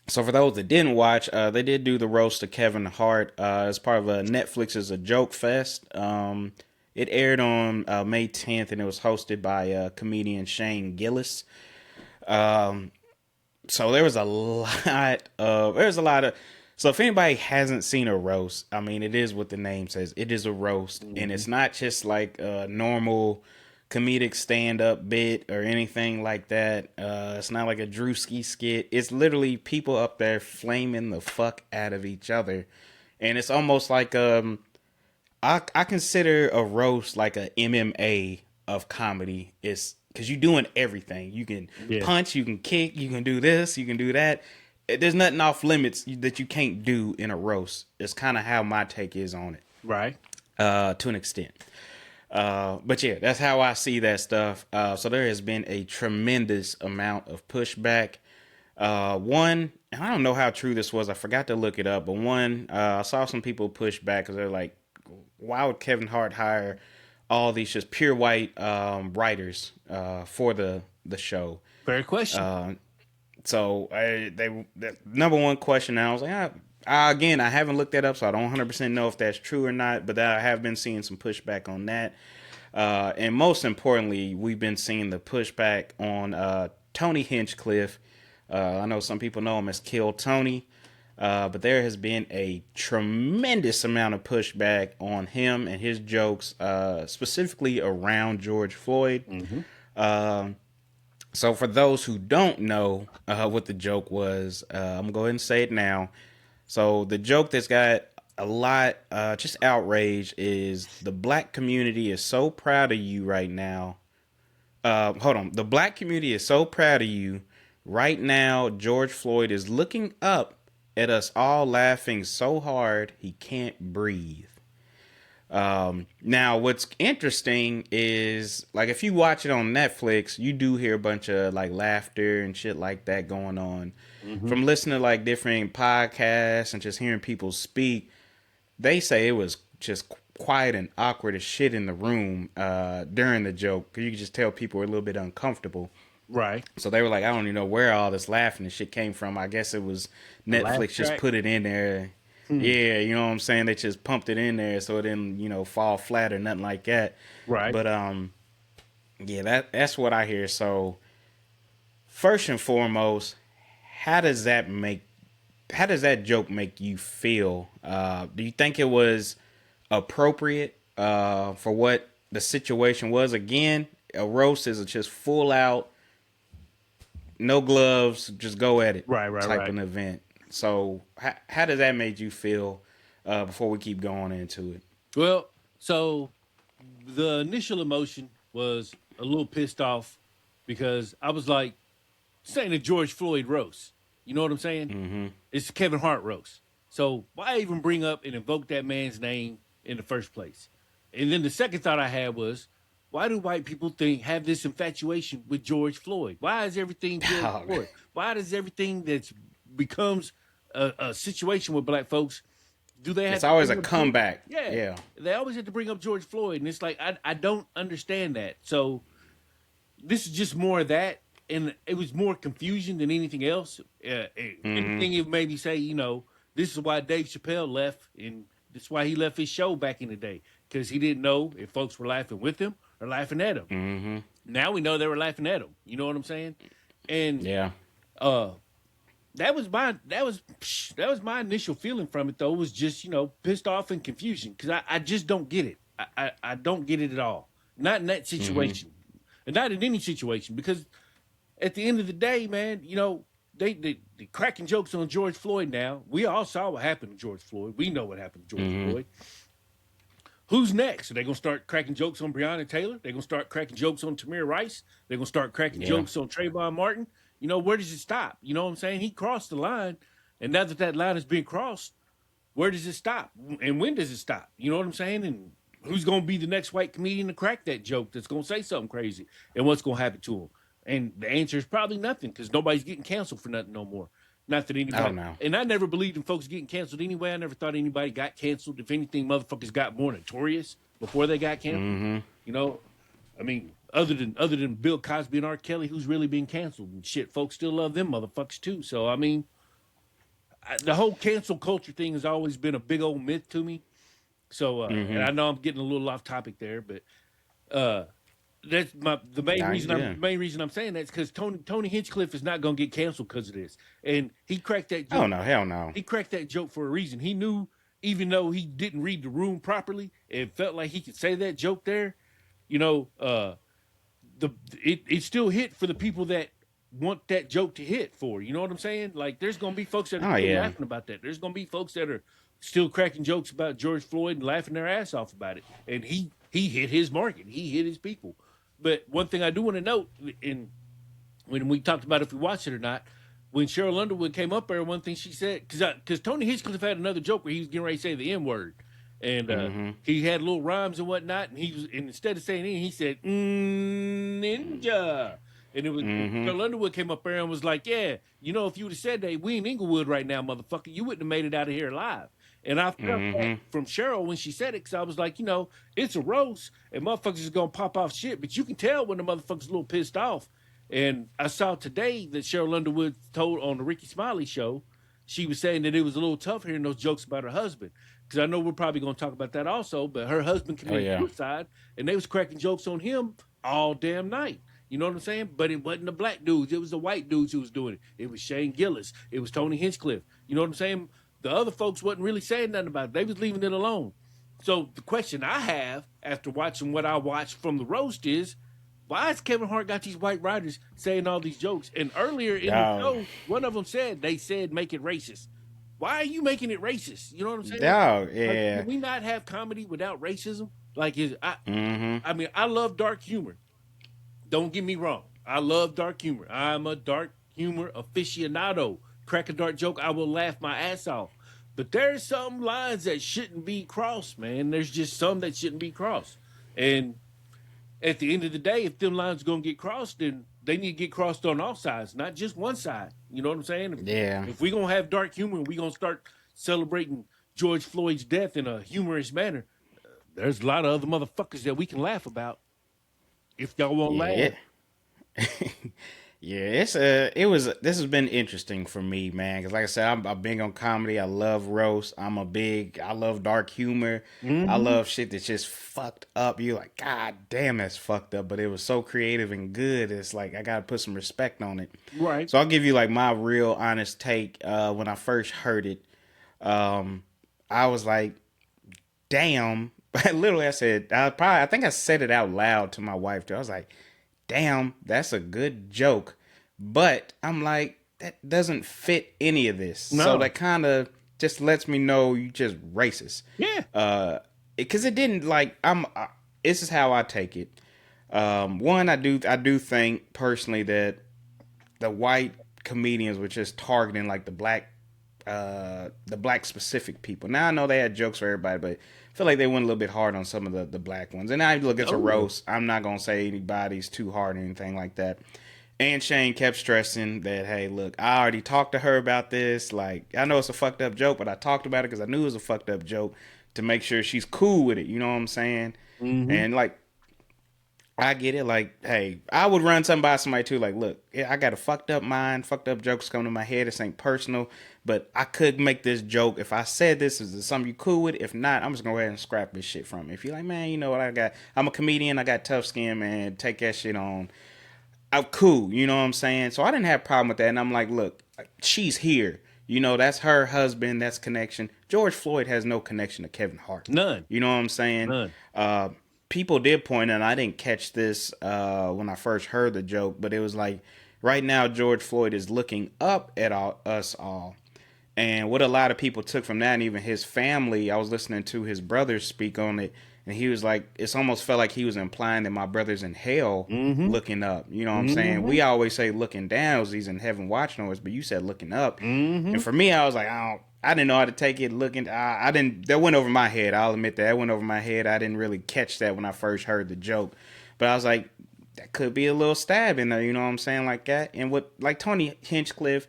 So for those that didn't watch, they did do the roast of Kevin Hart as part of Netflix's A Joke Fest. It aired on May 10th, and it was hosted by comedian Shane Gillis. So there's a lot of so if anybody hasn't seen a roast, I mean it is what the name says. It is a roast, and Hmm. it's not just like a normal comedic stand up bit or anything like that. It's not like a Drewski skit. It's literally people up there flaming the fuck out of each other. And it's almost like I consider a roast like a MMA of comedy. It's because you're doing everything. You can Yeah. punch, you can kick, you can do this, you can do that. There's nothing off limits that you can't do in a roast. It's kind of how my take is on it, Right. to an extent. But yeah, that's how I see that stuff. So there has been a tremendous amount of pushback. One, and I don't know how true this was. I forgot to look it up, but one, I saw some people push back because they're like, why would Kevin Hart hire all these just pure white writers for the show? Fair question. So the number one question now, I was like, again, I haven't looked that up, so I don't 100% know if that's true or not, but I have been seeing some pushback on that. And most importantly, we've been seeing the pushback on Tony Hinchcliffe. I know some people know him as Kill Tony, but there has been a tremendous amount of pushback on him and his jokes, specifically around George Floyd. Hmm. So for those who don't know what the joke was, I'm gonna go ahead and say it now. So the joke that's got a lot just outrage is the black community is so proud of you right now. Hold on, the black community is so proud of you right now. George Floyd is looking up at us all laughing so hard he can't breathe. Now, what's interesting is like if you watch it on Netflix, you do hear a bunch of like laughter and shit like that going on. Hmm. From listening to like different podcasts and just hearing people speak, they say it was just quiet and awkward as shit in the room during the joke. 'Cause you could just tell people were a little bit uncomfortable. Right. So they were like, I don't even know where all this laughing and shit came from. I guess it was A laugh Netflix just track. put it in there. Hmm. Yeah, you know what I'm saying? They just pumped it in there so it didn't, fall flat or nothing like that. Right. But yeah, that's what I hear. So first and foremost, how does that make how does that joke make you feel? Do you think it was appropriate for what the situation was? Again, a roast is just full out no gloves, just go at it Right. Right. type Right. of event. So how does that make you feel before we keep going into it? Well, so the initial emotion was a little pissed off because I was like, saying a George Floyd roast. You know what I'm saying? Mm-hmm. It's Kevin Hart roast. So why even bring up and invoke that man's name in the first place? And then the second thought I had was, why do white people have this infatuation with George Floyd? Why is everything George Oh, Floyd? Why does everything that's becomes a situation with black folks? Do they it's have to always a bring up George? comeback. Yeah, Yeah. they always have to bring up George Floyd, and it's like I don't understand that. So this is just more of that, and it was more confusion than anything else. If Mm-hmm. anything, it made me say, this is why Dave Chappelle left, and this is why he left his show back in the day because he didn't know if folks were laughing with him or laughing at him. Mm-hmm. Now we know they were laughing at him. You know what I'm saying? And Yeah. uh, that was my initial feeling from it though. Was just pissed off and confusion because I just don't get it. I don't get it at all. Not in that Mm-hmm. situation, and not in any situation because at the end of the day, man, they cracking jokes on George Floyd now. We all saw what happened to George Floyd. We know what happened to George Mm-hmm. Floyd. Who's next? Are they gonna start cracking jokes on Breonna Taylor? They're gonna start cracking jokes on Tamir Rice. They're gonna start cracking Yeah. jokes on Trayvon Martin. Where does it stop? You know what I'm saying? He crossed the line, and now that that line has been crossed, where does it stop? And when does it stop? You know what I'm saying? And who's gonna be the next white comedian to crack that joke that's gonna say something crazy? And what's gonna happen to him? And the answer is probably nothing because nobody's getting canceled for nothing no more. Not that Oh anybody. no. And I never believed in folks getting canceled anyway. I never thought anybody got canceled. If anything, motherfuckers got more notorious before they got canceled. Mm-hmm. You know, I mean, other than Bill Cosby and R. Kelly, who's really been canceled and shit, folks still love them motherfuckers too. So I mean, the whole cancel culture thing has always been a big old myth to me. So, and Mm-hmm. I know I'm getting a little off topic there, but uh, that's the main reason. Yeah. The main reason I'm saying that is because Tony Hinchcliffe is not going to get canceled because of this, and he cracked that Oh joke. no, hell no. He cracked that joke for a reason. He knew, even though he didn't read the room properly, it felt like he could say that joke there. You know, it still hit for the people that want that joke to hit for. You know what I'm saying? Like, there's gonna be folks that are Oh still yeah. laughing about that. There's gonna be folks that are still cracking jokes about George Floyd and laughing their ass off about it. And he hit his market. He hit his people. But one thing I do want to note, in when we talked about if we watched it or not, when Cheryl Underwood came up there, one thing she said, because Tony Hinchcliffe had another joke where he was getting ready to say the N word, and Mm-hmm. he had little rhymes and whatnot, and instead of saying he said ninja, and it was Mm-hmm. Cheryl Underwood came up there and was like, yeah, you know, if you would have said that, we in Inglewood right now, motherfucker, you wouldn't have made it out of here alive. And I felt that Mm-hmm. from Cheryl when she said it, because I was like, you know, it's a roast, and motherfuckers is gonna pop off shit, but you can tell when the motherfuckers a little pissed off. And I saw today that Cheryl Underwood told on the Ricky Smiley show, she was saying that it was a little tough hearing those jokes about her husband. Because I know we're probably going to talk about that also, but her husband Oh committed yeah. suicide, and they was cracking jokes on him all damn night. You know what I'm saying? But it wasn't the black dudes; it was the white dudes who was doing it. It was Shane Gillis. It was Tony Hinchcliffe. You know what I'm saying? The other folks wasn't really saying nothing about it. They was leaving it alone. So the question I have after watching what I watched from the roast is, why has Kevin Hart got these white writers saying all these jokes? And earlier in the Dog. show, one of them said make it racist. Why are you making it racist? You know what I'm saying? Dog. Like, Yeah. can we not have comedy without racism? Like, Mm-hmm. I mean, I love dark humor. Don't get me wrong. I love dark humor. I'm a dark humor aficionado. Crack a dark joke, I will laugh my ass off. But there's some lines that shouldn't be crossed, man. There's just some that shouldn't be crossed. And at the end of the day, if them lines are gonna get crossed, then they need to get crossed on all sides, not just one side. You know what I'm saying? Yeah. If we're gonna have dark humor and we're gonna start celebrating George Floyd's death in a humorous manner, there's a lot of other motherfuckers that we can laugh about. If y'all won't laugh. Yeah. Yeah, this has been interesting for me, man. Because like I said, I'm big on comedy. I love roast. I love dark humor. I Mm-hmm. love shit that's just fucked up. You're like, God damn, that's fucked up. But it was so creative and good. It's like I gotta put some respect on it. Right. So I'll give you like my real honest take. When I first heard it, I was like, damn. Literally, I think I said it out loud to my wife too. I was like, damn, that's a good joke. But I'm like, that doesn't fit any of this. So No. that kind of just lets me know you just racist. Yeah. Because it didn't like, this is how I take it. One, I do think personally that the white comedians were just targeting like the black specific people. Now I know they had jokes for everybody, but I feel like they went a little bit hard on some of the black ones. And I look, it's a Oh, yeah. roast. I'm not gonna say anybody's too hard or anything like that. And Shane kept stressing that, hey, look, I already talked to her about this. Like, I know it's a fucked up joke, but I talked about it because I knew it was a fucked up joke to make sure she's cool with it. You know what I'm saying? Mm-hmm. And like, I get it. Like, hey, I would run something by somebody too. Like, look, yeah, I got a fucked up mind, fucked up jokes coming to my head. This ain't personal, but I could make this joke. If I said this, is this something you cool with? If not, I'm just gonna go ahead and scrap this shit from it. If you're like, man, you know what, I'm a comedian. I got tough skin, man. Take that shit on. I'm cool. You know what I'm saying? So I didn't have a problem with that. And I'm like, look, she's here. You know, that's her husband. That's connection. George Floyd has no connection to Kevin Hart. None. You know what I'm saying? None. People did point out, and I didn't catch this when I first heard the joke, but it was like, right now, George Floyd is looking up at us all. And what a lot of people took from that, and even his family, I was listening to his brother speak on it, and he was like, it's almost felt like he was implying that my brother's in hell Mm-hmm. looking up. You know what I'm saying? Mm-hmm. We always say looking down, as he's in heaven watching us, but you said looking up. Mm-hmm. And for me, I was like, I didn't know how to take it. I didn't. That went over my head. I'll admit that went over my head. I didn't really catch that when I first heard the joke, but I was like, that could be a little stab in there, you know what I'm saying, like that. And what like Tony Hinchcliffe,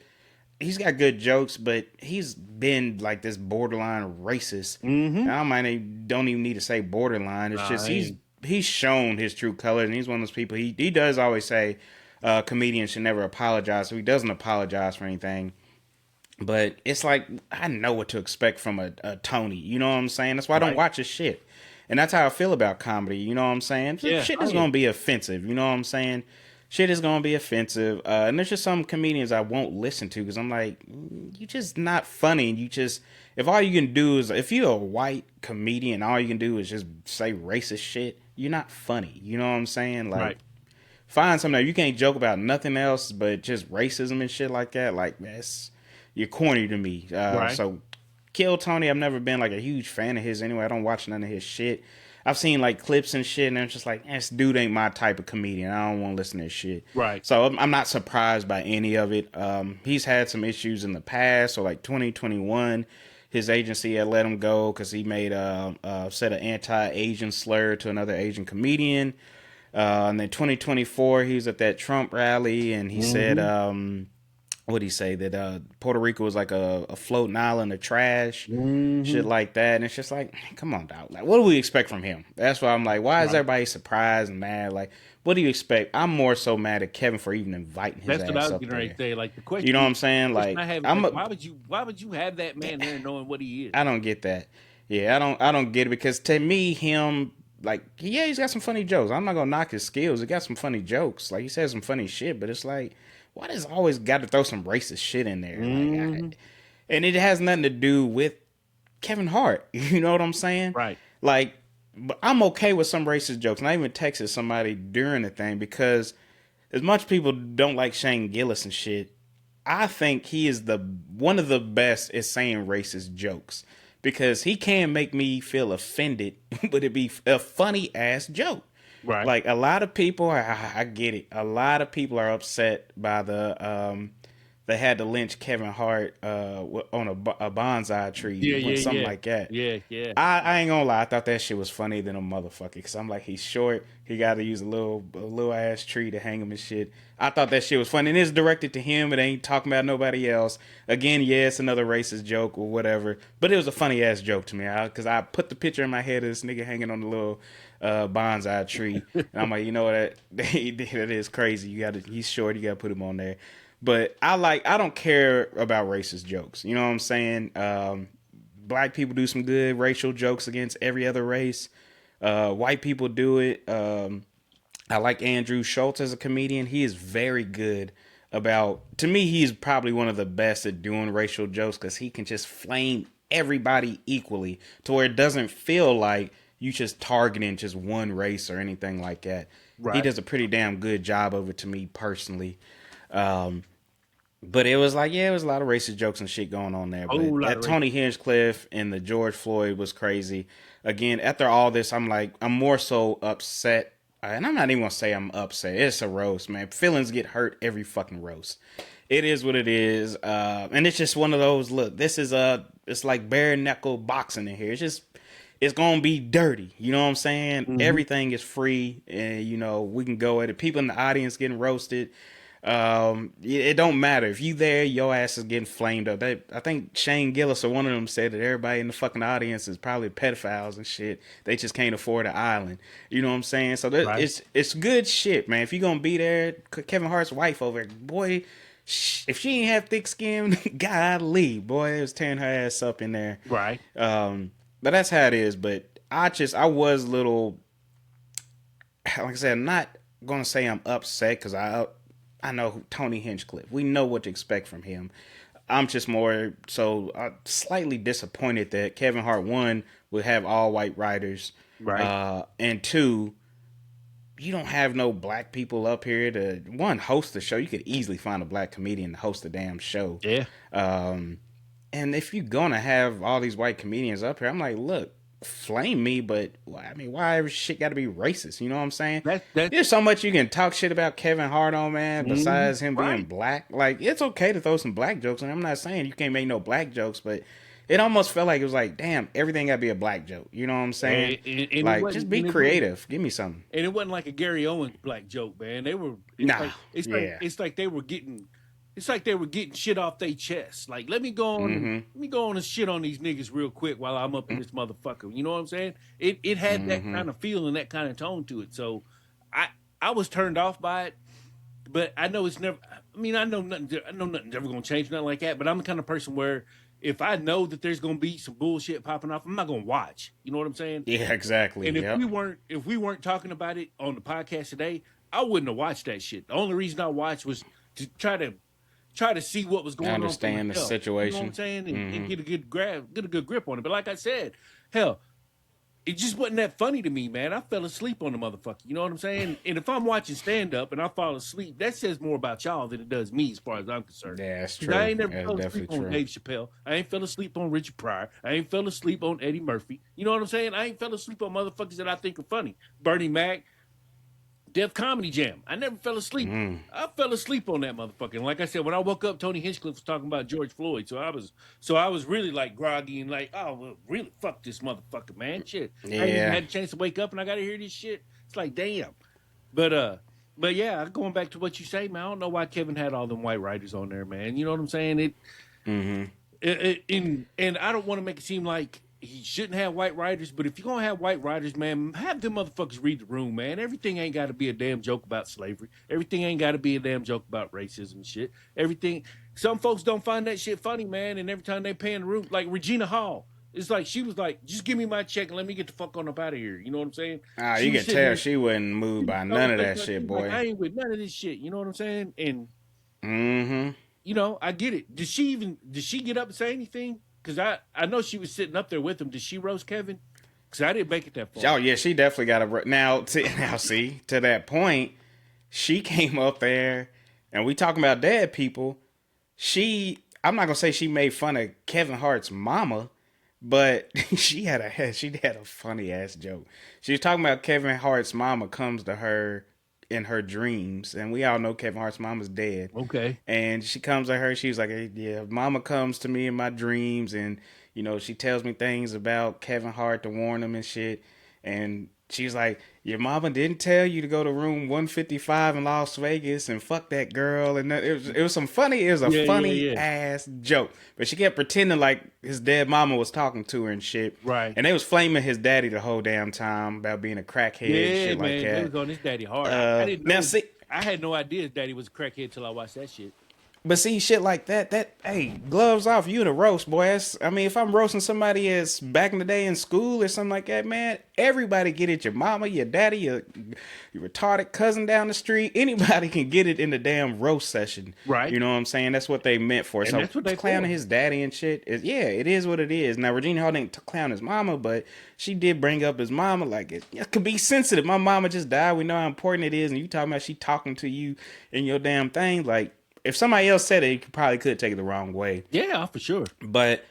he's got good jokes, but he's been like this borderline racist. Mm-hmm. And I might don't even need to say borderline. It's Nah, just I ain't. he's shown his true colors, and he's one of those people. He does always say comedians should never apologize, so he doesn't apologize for anything. But it's like I know what to expect from a Tony. You know what I'm saying? That's why I don't Right. watch his shit. And that's how I feel about comedy. You know what I'm saying? Yeah. Shit Oh is yeah. gonna be offensive. You know what I'm saying? Shit is gonna be offensive. And there's just some comedians I won't listen to because I'm like, you just not funny. And you just if all you can do is if you're a white comedian, all you can do is just say racist shit. You're not funny. You know what I'm saying? Like Right. find something that you can't joke about nothing else but just racism and shit like that. Like that's you're corny to me. Right. So kill Tony. I've never been like a huge fan of his anyway. I don't watch none of his shit. I've seen like clips and shit, and I'm just like, this dude ain't my type of comedian. I don't want to listen to his shit. Right. So I'm not surprised by any of it. He's had some issues in the past. So like 2021, his agency had let him go because he made said an anti-Asian slur to another Asian comedian. And then 2024, he was at that Trump rally, and he said, Mm-hmm. what did he say? That Puerto Rico was like a floating island of trash, shit Mm-hmm. like that. And it's just like, come on, dog. Like, what do we expect from him? That's why I'm like, why is Right. everybody surprised and mad? Like, what do you expect? I'm more so mad at Kevin for even inviting his That's what I ass was up getting ready to there. say. Like the You know what I'm saying? question Like, I have is I'm like, a, why would you have that man there knowing what he is? I don't get that. Yeah, I don't get it because to me, him like yeah, he's got some funny jokes. I'm not gonna knock his skills. He got some funny jokes. Like he says some funny shit, but it's like, why does always got to throw some racist shit in there? Mm-hmm. And it has nothing to do with Kevin Hart. You know what I'm saying? Right. Like, but I'm okay with some racist jokes. And I even texted somebody during the thing because as much people don't like Shane Gillis and shit, I think he is the one of the best at saying racist jokes because he can make me feel offended, but it be a funny ass joke. Right. Like a lot of people, I get it. A lot of people are upset by they had to lynch Kevin Hart on a bonsai tree, Yeah. when Yeah. something Yeah. like that. Yeah. Yeah. I ain't gonna lie, I thought that shit was funny than a motherfucker. Cause I'm like, he's short, he got to use a little ass tree to hang him and shit. I thought that shit was funny, and it's directed to him. It ain't talking about nobody else. Again, yeah, it's another racist joke or whatever, but it was a funny ass joke to me. Cause I put the picture in my head of this nigga hanging on the little bonsai tree, and I'm like, you know what, that is crazy. He's short, you gotta put him on there. But I don't care about racist jokes. You know what I'm saying? Black people do some good racial jokes against every other race. White people do it. I like Andrew Schultz as a comedian. He is very good about. To me, he's probably one of the best at doing racial jokes because he can just flame everybody equally to where it doesn't feel like you just targeting just one race or anything like that. He Right. does a pretty damn good job of it to me personally. Um, but it was like, yeah, it was a lot of racist jokes and shit going on there. But Whole lot that of race. Tony Hinchcliffe and the George Floyd was crazy. Again, after all this, I'm like, I'm more so upset. And I'm not even gonna say I'm upset. It's a roast, man. Feelings get hurt every fucking roast. It is what it is. And it's just one of those, look, this is it's like bare knuckle boxing in here. It's gonna be dirty. You know what I'm saying? Mm-hmm. Everything is free, and you know we can go at it. People in the audience getting roasted. It don't matter if you there, your ass is getting flamed up. I think Shane Gillis or one of them said that everybody in the fucking audience is probably pedophiles and shit. They just can't afford an island. You know what I'm saying? So Right. it's good shit, man. If you gonna be there, Kevin Hart's wife over there, boy. If she ain't have thick skin, golly, boy, it was tearing her ass up in there. Right. But that's how it is. But I was a little, like I said, I'm not gonna say I'm upset because I know Tony Hinchcliffe. We know what to expect from him. I'm just more so slightly disappointed that Kevin Hart one would have all white writers, Right. and two, you don't have no black people up here to one host the show. You could easily find a black comedian to host the damn show. Yeah. And if you're gonna have all these white comedians up here, I'm like, look, flame me, but I mean, why every shit got to be racist? You know what I'm saying? That. There's so much you can talk shit about Kevin Hart on, man. Mhm. Besides him being Right. black, like it's okay to throw some black jokes. And I'm not saying you can't make no black jokes, but it almost felt like it was like, damn, everything gotta be a black joke. You know what I'm saying? And it Like, wasn't just be and it wasn't creative. Give me something. and it wasn't like a Gary Owens black joke, man. They were Nah, yeah. it's like they were getting it's like they were getting shit off their chest. Like, let me go on and shit on these niggas real quick while I'm up in this motherfucker. You know what I'm saying? It had that Mm-hmm. kind of feel and that kind of tone to it. So I I was turned off by it, but I know it's never. I mean, I know nothing's ever gonna change, nothing like that. But I'm the kind of person where if I know that there's gonna be some bullshit popping off, I'm not gonna watch. You know what I'm saying? Yeah, exactly. And Yep. if we weren't talking about it on the podcast today, I wouldn't have watched that shit. The only reason I watched was to try to see what was I going on for understand the myself. You know what I'm situation. saying? And Mm-hmm. get a good grip on it. But like I said, hell, it just wasn't that funny to me, man. I fell asleep on the motherfucker. You know what I'm saying? And if I'm watching stand up and I fall asleep, that says more about y'all than it does me, as far as I'm concerned. Yeah, that's 'Cause I true. ain't never That's fell asleep definitely on true. Dave Chappelle. I ain't fell asleep on Richard Pryor. I ain't fell asleep on Eddie Murphy. You know what I'm saying? I ain't fell asleep on motherfuckers that I think are funny. Bernie Mac, Def Comedy Jam. I never fell asleep. Mm. I fell asleep on that motherfucker. And like I said, when I woke up, Tony Hinchcliffe was talking about George Floyd. So I was really like groggy and like, oh well, really fuck this motherfucker, man. Shit. I ain't even Yeah. had a chance to wake up and I gotta hear this shit. It's like, damn. But but yeah, going back to what you say, man, I don't know why Kevin had all them white writers on there, man. You know what I'm saying? Mm-hmm. And I don't want to make it seem like he shouldn't have white writers, but if you're gonna have white writers, man, have them motherfuckers read the room, man. Everything ain't got to be a damn joke about slavery. Everything ain't got to be a damn joke about racism and shit. Everything. Some folks don't find that shit funny, man. And every time they pay in the room, like Regina Hall, it's like she was like, "Just give me my check and let me get the fuck on up out of here." You know what I'm saying? Ah, She you was can sitting tell there, she wasn't moved she was by so none of that like, she shit, was like, boy. "I ain't with none of this shit." You know what I'm saying? And Mm-hmm. you know, I get it. Did she get up and say anything? Because I know she was sitting up there with him. Did she roast Kevin? Because I didn't make it that Oh far. yeah, she definitely got a now. Now see to that point, she came up there, and we talking about dead people. I'm not gonna say she made fun of Kevin Hart's mama, but she had a funny ass joke. She was talking about Kevin Hart's mama comes to her in her dreams, and we all know Kevin Hart's mama's dead. Okay. And she comes to her, she's like, "Hey, yeah, mama comes to me in my dreams, and she tells me things about Kevin Hart to warn him and shit." And she's like, "Your mama didn't tell you to go to room 155 in Las Vegas and fuck that girl." And it was a Yeah, yeah, funny yeah. ass joke. But she kept pretending like his dead mama was talking to her and shit. Right. And they was flaming his daddy the whole damn time about being a crackhead and Yeah, shit like man. They that. was on his daddy hard. I didn't Now know. see, I had no idea his daddy was a crackhead till I watched that shit. but see, shit like that, hey, gloves off, you in a roast, boy. I mean, if I'm roasting somebody as back in the day in school or something like that, man, everybody get it. Your mama, your daddy, your retarded cousin down the street, anybody can get it in the damn roast session. Right. You know what I'm saying? That's what they meant for. And So that's what they clowning for. his daddy and shit yeah, it is what it is. Now Regina Hall didn't clown his mama, but she did bring up his mama. Like it could be sensitive. My mama just died. We know how important it is, and you talking about she talking to you in your damn thing, like. If somebody else said it, you probably could take it the wrong way. Yeah, for sure. But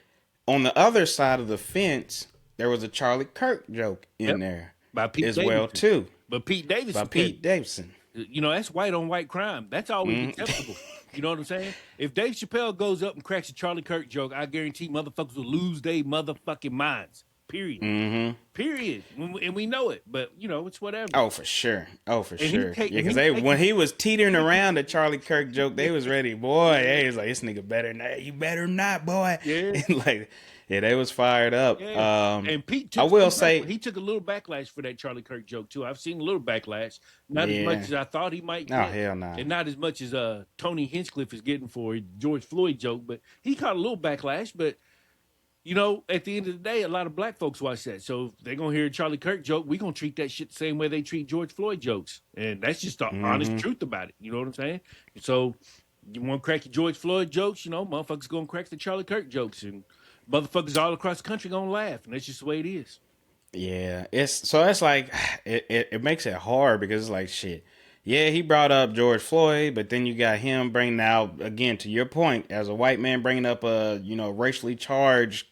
on the other side of the fence, there was a Charlie Kirk joke in Yep. there By Pete as well Davidson. too, But Pete by Davidson said, Pete Davidson. you know, that's white on white crime. That's always Mm. acceptable. You know what I'm saying? If Dave Chappelle goes up and cracks a Charlie Kirk joke, I guarantee motherfuckers will lose their motherfucking minds. Period. Mm-hmm. Period. And we know it, but you know, it's whatever. Oh, for sure. Oh, for And sure. Yeah, because he when he was teetering around the Charlie Kirk joke, they was ready. Boy, hey, it's like, this nigga better not. You better not, boy. Yeah. And like, yeah, they was fired up. Yeah. And Pete I took will say, he took a little backlash for that Charlie Kirk joke too. I've seen a little backlash, not as much yeah. as I thought he might Oh, get, hell no. and not as much as Tony Hinchcliffe is getting for George Floyd joke. But he caught a little backlash. But you know, at the end of the day, a lot of black folks watch that. So if they're gonna hear a Charlie Kirk joke, we gonna treat that shit the same way they treat George Floyd jokes. And that's just the honest Mm-hmm. truth about it. You know what I'm saying? So you want to crack your George Floyd jokes, you know, motherfuckers gonna crack the Charlie Kirk jokes, and motherfuckers all across the country gonna laugh, and that's just the way it is. Yeah, it's like it makes it hard because it's like shit. Yeah, he brought up George Floyd, but then you got him bringing out again to your point as a white man bringing up a racially charged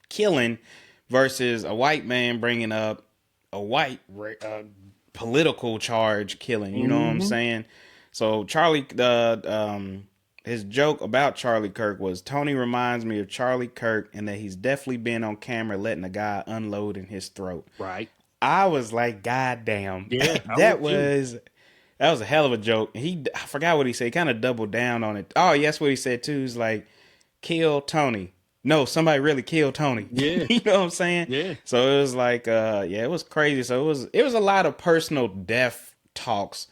killing versus a white man bringing up a political charge killing. You know what I'm Mm-hmm. saying? So Charlie, the his joke about Charlie Kirk was Tony reminds me of Charlie Kirk and that he's definitely been on camera letting a guy unload in his throat. Right. I was like, God damn, Yeah, I that would too. was that was a hell of a joke. I forgot what he said. He kind of doubled down on it. Oh, yes, what he said too. He's like, kill Tony. No, somebody really killed Tony. Yeah, You know what I'm saying? yeah. So it was like, yeah, it was crazy. So it was a lot of personal death talks.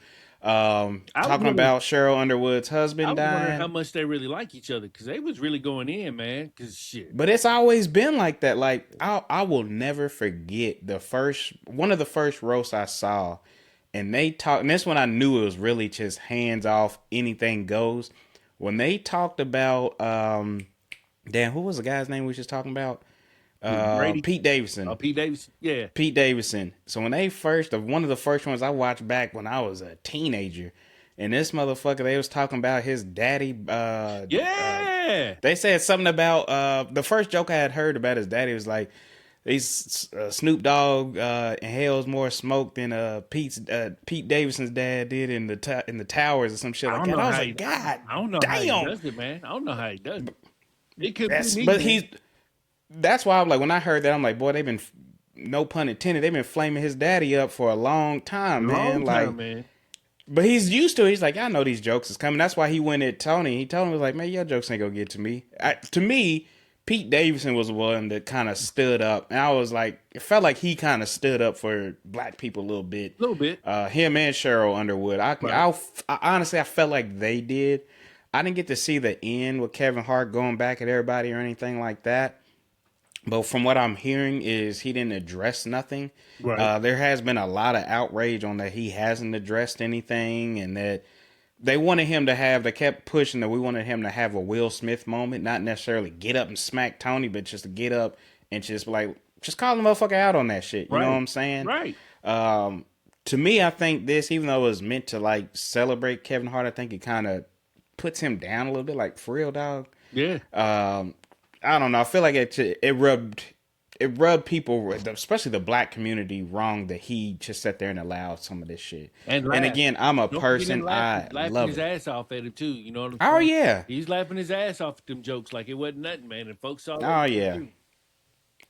I was Talking wondering, about Cheryl Underwood's I husband was wondering how dying. much they really like each other because they was really going in, man. Because shit. But it's always been like that. Like I will never forget the first one of the first roasts I saw, and they talked. And this one I knew it was really just hands off, anything goes. When they talked about, damn, who was the guy's name we was just talking about? Brady, Pete Davidson. Pete Davis. Yeah. Pete Davidson. So when they first, of one of the first ones I watched back when I was a teenager, and this motherfucker, they was talking about his daddy. Yeah. They said something about the first joke I had heard about his daddy was like, "These Snoop Dogg inhales more smoke than Pete Davidson's dad did in the towers or some shit I like don't that." know I was how like, God I don't know how he damn. does it, man. I don't know how he does it. It could be That's me, but man. that's why I'm like when I heard that I'm like, boy, they've been, no pun intended, they've been flaming his daddy up for a long time, man. Long time, Like, man. but he's used to it. He's like, I know these jokes is coming. That's why he went at Tony. He told him, was like, man, your jokes ain't gonna get to me. To me, Pete Davidson was the one that kind of stood up, and I was like, it felt like he kind of stood up for black people a little bit. A little bit. Him and Cheryl Underwood. Right. Honestly, I felt like they did. I didn't get to see the end with Kevin Hart going back at everybody or anything like that. But from what I'm hearing is he didn't address nothing. Right. There has been a lot of outrage on that he hasn't addressed anything, and that they wanted him to have. They kept pushing that we wanted him to have a Will Smith moment, not necessarily get up and smack Tony, but just to get up and just like just call the motherfucker out on that shit. You know what Right. I'm saying? Right. To me, I think this, even though it was meant to like celebrate Kevin Hart, I think it kind of puts him down a little bit. Like for real, dog. Yeah. I don't know. I feel like it rubbed people, especially the black community, wrong that he just sat there and allowed some of this shit. And And laugh. again, I'm a Don't forget him person. I laughing love his it. ass off at it too. You know what I'm Oh saying? yeah. He's laughing his ass off at them jokes like it wasn't nothing, man. And folks saw that Oh shit yeah. too.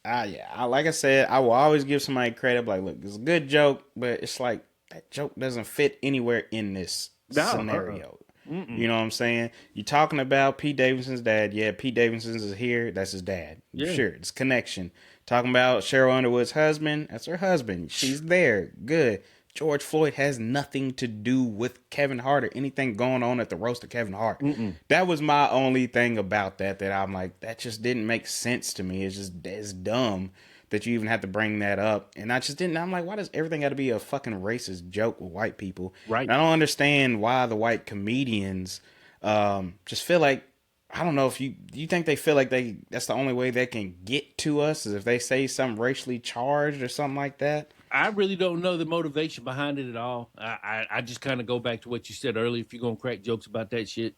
Yeah. Like I said, I will always give somebody credit. Like, look, it's a good joke, but it's like that joke doesn't fit anywhere in this No. scenario. Mm-mm. You know what I'm saying? You're talking about Pete Davidson's dad. Yeah, Pete Davidson's is here. That's his dad. Yeah. Sure, it's connection. Talking about Cheryl Underwood's husband. That's her husband. She's there. Good. George Floyd has nothing to do with Kevin Hart or anything going on at the roast of Kevin Hart. Mm-mm. That was my only thing about that I'm like, that just didn't make sense to me. It's dumb that you even have to bring that up. And I just didn't. I'm like, why does everything got to be a fucking racist joke with white people? Right. And I don't understand why the white comedians just feel like, I don't know if you think they feel like that's the only way they can get to us is if they say something racially charged or something like that. I really don't know the motivation behind it at all. I just kind of go back to what you said earlier. If you're gonna crack jokes about that shit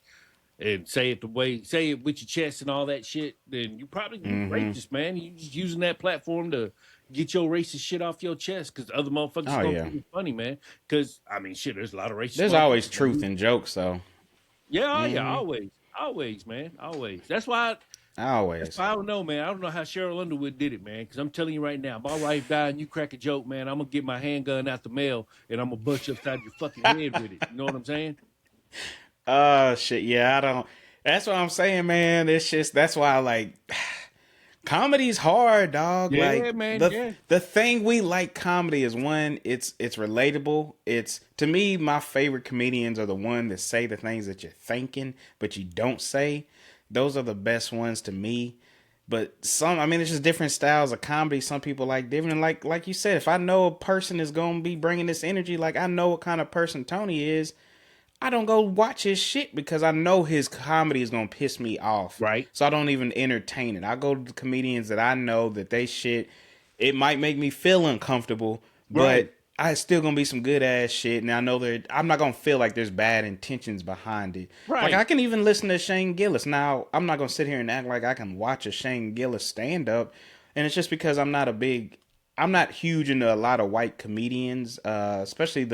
and say it with your chest and all that shit, then you probably racist, man. You just using that platform to get your racist shit off your chest because other motherfuckers Oh gonna yeah. think it's funny, man. Because I mean, shit, there's a lot of racist. There's always motherfuckers, truth man. in jokes though. Yeah, oh, yeah, always, man, always. That's Always. why I don't know, man. I don't know how Cheryl Underwood did it, man. Because I'm telling you right now, if my wife died and you crack a joke, man, I'm gonna get my handgun out the mail and I'm gonna bust you upside your fucking head with it. You know what I'm saying? Shit, yeah, I don't. That's what I'm saying, man. It's just that's why I like comedy's hard, dog. Yeah, Like man. the Yeah. the thing we like comedy is one, it's relatable. It's to me, my favorite comedians are the one that say the things that you're thinking, but you don't say. Those are the best ones to me. But I mean, it's just different styles of comedy. Some people like different. And like you said, if I know a person is gonna be bringing this energy, like I know what kind of person Tony is, I don't go watch his shit because I know his comedy is gonna piss me off. Right. So I don't even entertain it. I go to the comedians that I know that they shit. It might make me feel uncomfortable, Right. but I still gonna be some good ass shit. And I know that I'm not gonna feel like there's bad intentions behind it. Like Right. I can even listen to Shane Gillis. Now I'm not gonna sit here and act like I can watch a Shane Gillis stand up, and it's just because I'm not huge into a lot of white comedians, especially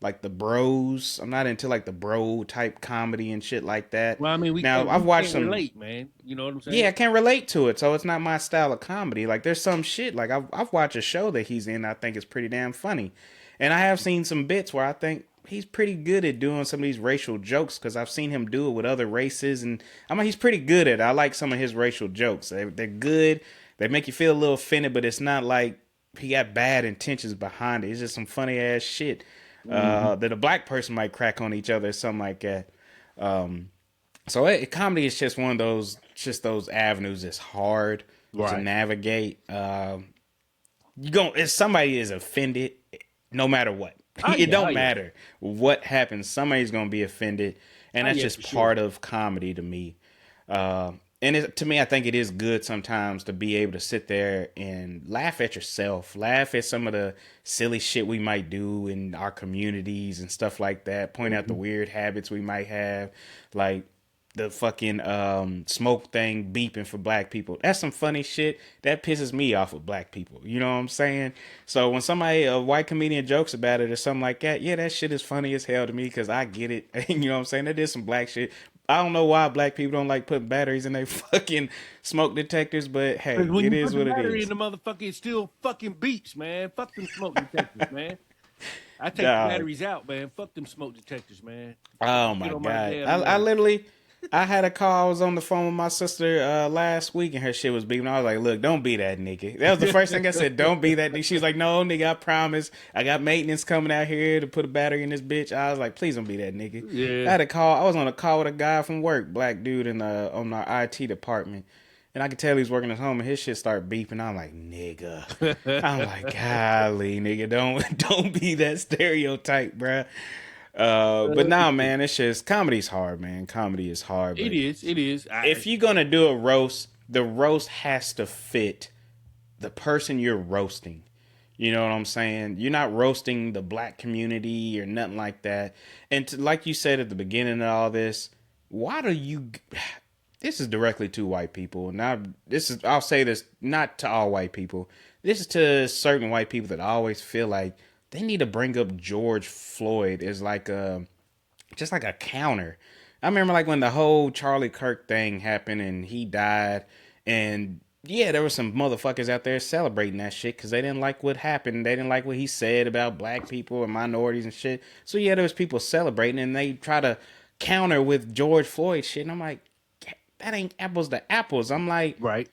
like the bros. I'm not into like the bro type comedy and shit like that. Well, I mean, Now we I've watched can't some. relate, man. You know what I'm Yeah, saying? I can relate to it, so it's not my style of comedy. Like there's some shit like I've watched a show that he's in. I think is pretty damn funny, and I have seen some bits where I think he's pretty good at doing some of these racial jokes because I've seen him do it with other races, and I mean he's pretty good at it. I like some of his racial jokes. They're good. They make you feel a little offended, but it's not like he got bad intentions behind it. It's just some funny ass shit Hmm. that a black person might crack on each other or something like that. So comedy is just one of those avenues that's hard to Right. navigate. You go if somebody is offended, no matter what, Oh it yeah, oh don't yeah, matter what happens. Somebody's gonna be offended, and oh that's yeah, just for sure. part of comedy to me. And to me, I think it is good sometimes to be able to sit there and laugh at yourself, laugh at some of the silly shit we might do in our communities and stuff like that. Point out the Mhm. weird habits we might have, like the fucking smoke thing beeping for black people. That's some funny shit that pisses me off of black people. You know what I'm saying? So when somebody a white comedian jokes about it or something like that, yeah, that shit is funny as hell to me because I get it. You know what I'm saying? That is some black shit. I don't know why black people don't like putting batteries in their fucking smoke detectors, but Because hey, when it you put is the what it battery in is. the motherfucker, it still fucking beeps, man. Fuck them smoke detectors, man. I take the Dog. batteries out, man. Fuck them smoke detectors, man. Oh Get my on my god. damn I nerves. literally I had a call. I was on the phone with my sister last week and her shit was beeping. I was like, look, don't be that nigga. That was the first thing I said, don't be that nigga. She was like, no, nigga, I promise. I got maintenance coming out here to put a battery in this bitch. I was like, please don't be that nigga. I Yeah. had a call. I was on a call with a guy from work, black dude in on our IT department. And I could tell he was working at home and his shit started beeping. I'm like, nigga. I'm like, golly, nigga, don't don't be that stereotype, bruh. But now, man, it's just comedy's hard, man. Comedy is hard, It but is. It is. if you're gonna do a roast, the roast has to fit the person you're roasting. You know what I'm saying? You're not roasting the black community or nothing like that. And like you said at the beginning of all this, why do you? This is directly to white people. Now, this is I'll say this not to all white people. This is to certain white people that always feel like they need to bring up George Floyd as like a just like a counter. I remember like when the whole Charlie Kirk thing happened and he died, and yeah, there were some motherfuckers out there celebrating that shit because they didn't like what happened. They didn't like what he said about black people and minorities and shit. So yeah, there was people celebrating and they try to counter with George Floyd shit. And I'm like, that ain't apples to apples. I'm like, Right.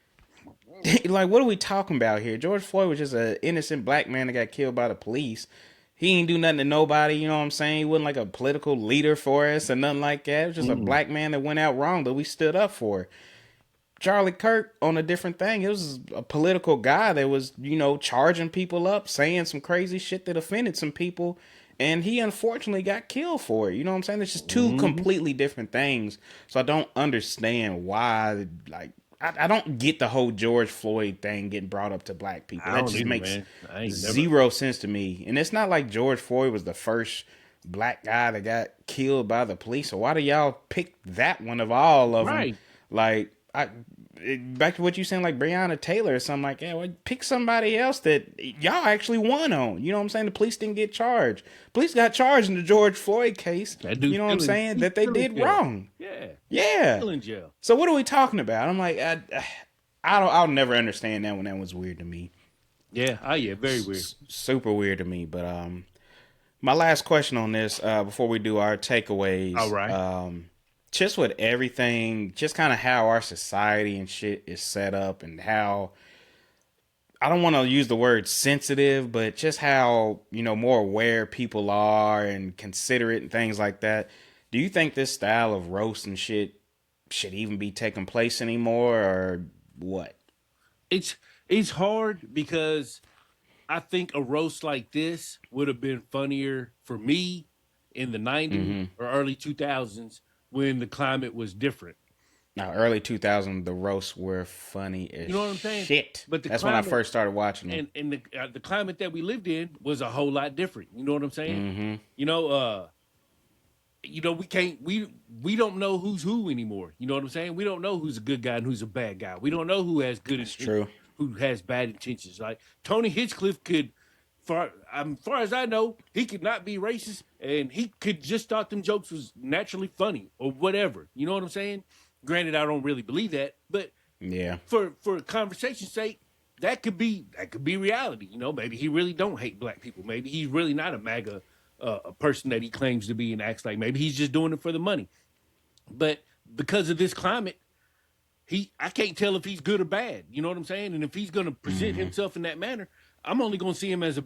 like what are we talking about here? George Floyd was just an innocent black man that got killed by the police. He ain't do nothing to nobody, you know what I'm saying? He wasn't like a political leader for us or nothing like that. It was just a Mm-mm. black man that went out wrong that we stood up for. Charlie Kirk on a different thing. It was a political guy that was, charging people up, saying some crazy shit that offended some people. And he unfortunately got killed for it. You know what I'm saying? It's just two Hmm. completely different things. So I don't understand why, like, I don't get the whole George Floyd thing getting brought up to black people. I That don't just either, makes man. I ain't never. zero sense to me. And it's not like George Floyd was the first black guy that got killed by the police. So why do y'all pick that one of all of them? Right. Like, back to what you saying, like Breonna Taylor or something like that. Well, pick somebody else that y'all actually won on. You know what I'm saying? The police didn't get charged. Police got charged in the George Floyd case. That You dude's know what I'm still in. saying? He's That they still in did jail. wrong. Yeah. Yeah. Still in jail. So what are we talking about? I'm like, I don't. I'll never understand that one. That was weird to me. Yeah. Oh yeah. Very weird. Super weird to me. But my last question on this before we do our All takeaways, right. just with everything, just kind of how our society and shit is set up, and how I don't want to use the word sensitive, but just how more aware people are and considerate and things like that. Do you think this style of roast and shit should even be taking place anymore, or what? It's it's hard because I think a roast like this would have been funnier for me in the '90s Mm-hmm. or early 2000s when the climate was different. Now, early 2000, the roasts were funny as You know what I'm saying? shit. But the That's when I climate first started watching them. and the climate that we lived in was a whole lot different. You know what I'm saying? Mm-hmm. You know, we can't we don't know who's who anymore. You know what I'm saying? We don't know who's a good guy and who's a bad guy. We don't know who has good That's intentions, true. who has bad intentions. Like Tony Hinchcliffe could far as I know, he could not be racist, and he could just thought them jokes was naturally funny or whatever. You know what I'm saying? Granted, I don't really believe that, but Yeah. for conversation's sake, that could be reality. You know, maybe he really don't hate black people. Maybe he's really not a MAGA a person that he claims to be and acts like. Maybe he's just doing it for the money. But because of this climate, I can't tell if he's good or bad. You know what I'm saying? And if he's going to present Mm-hmm. himself in that manner, I'm only going to see him as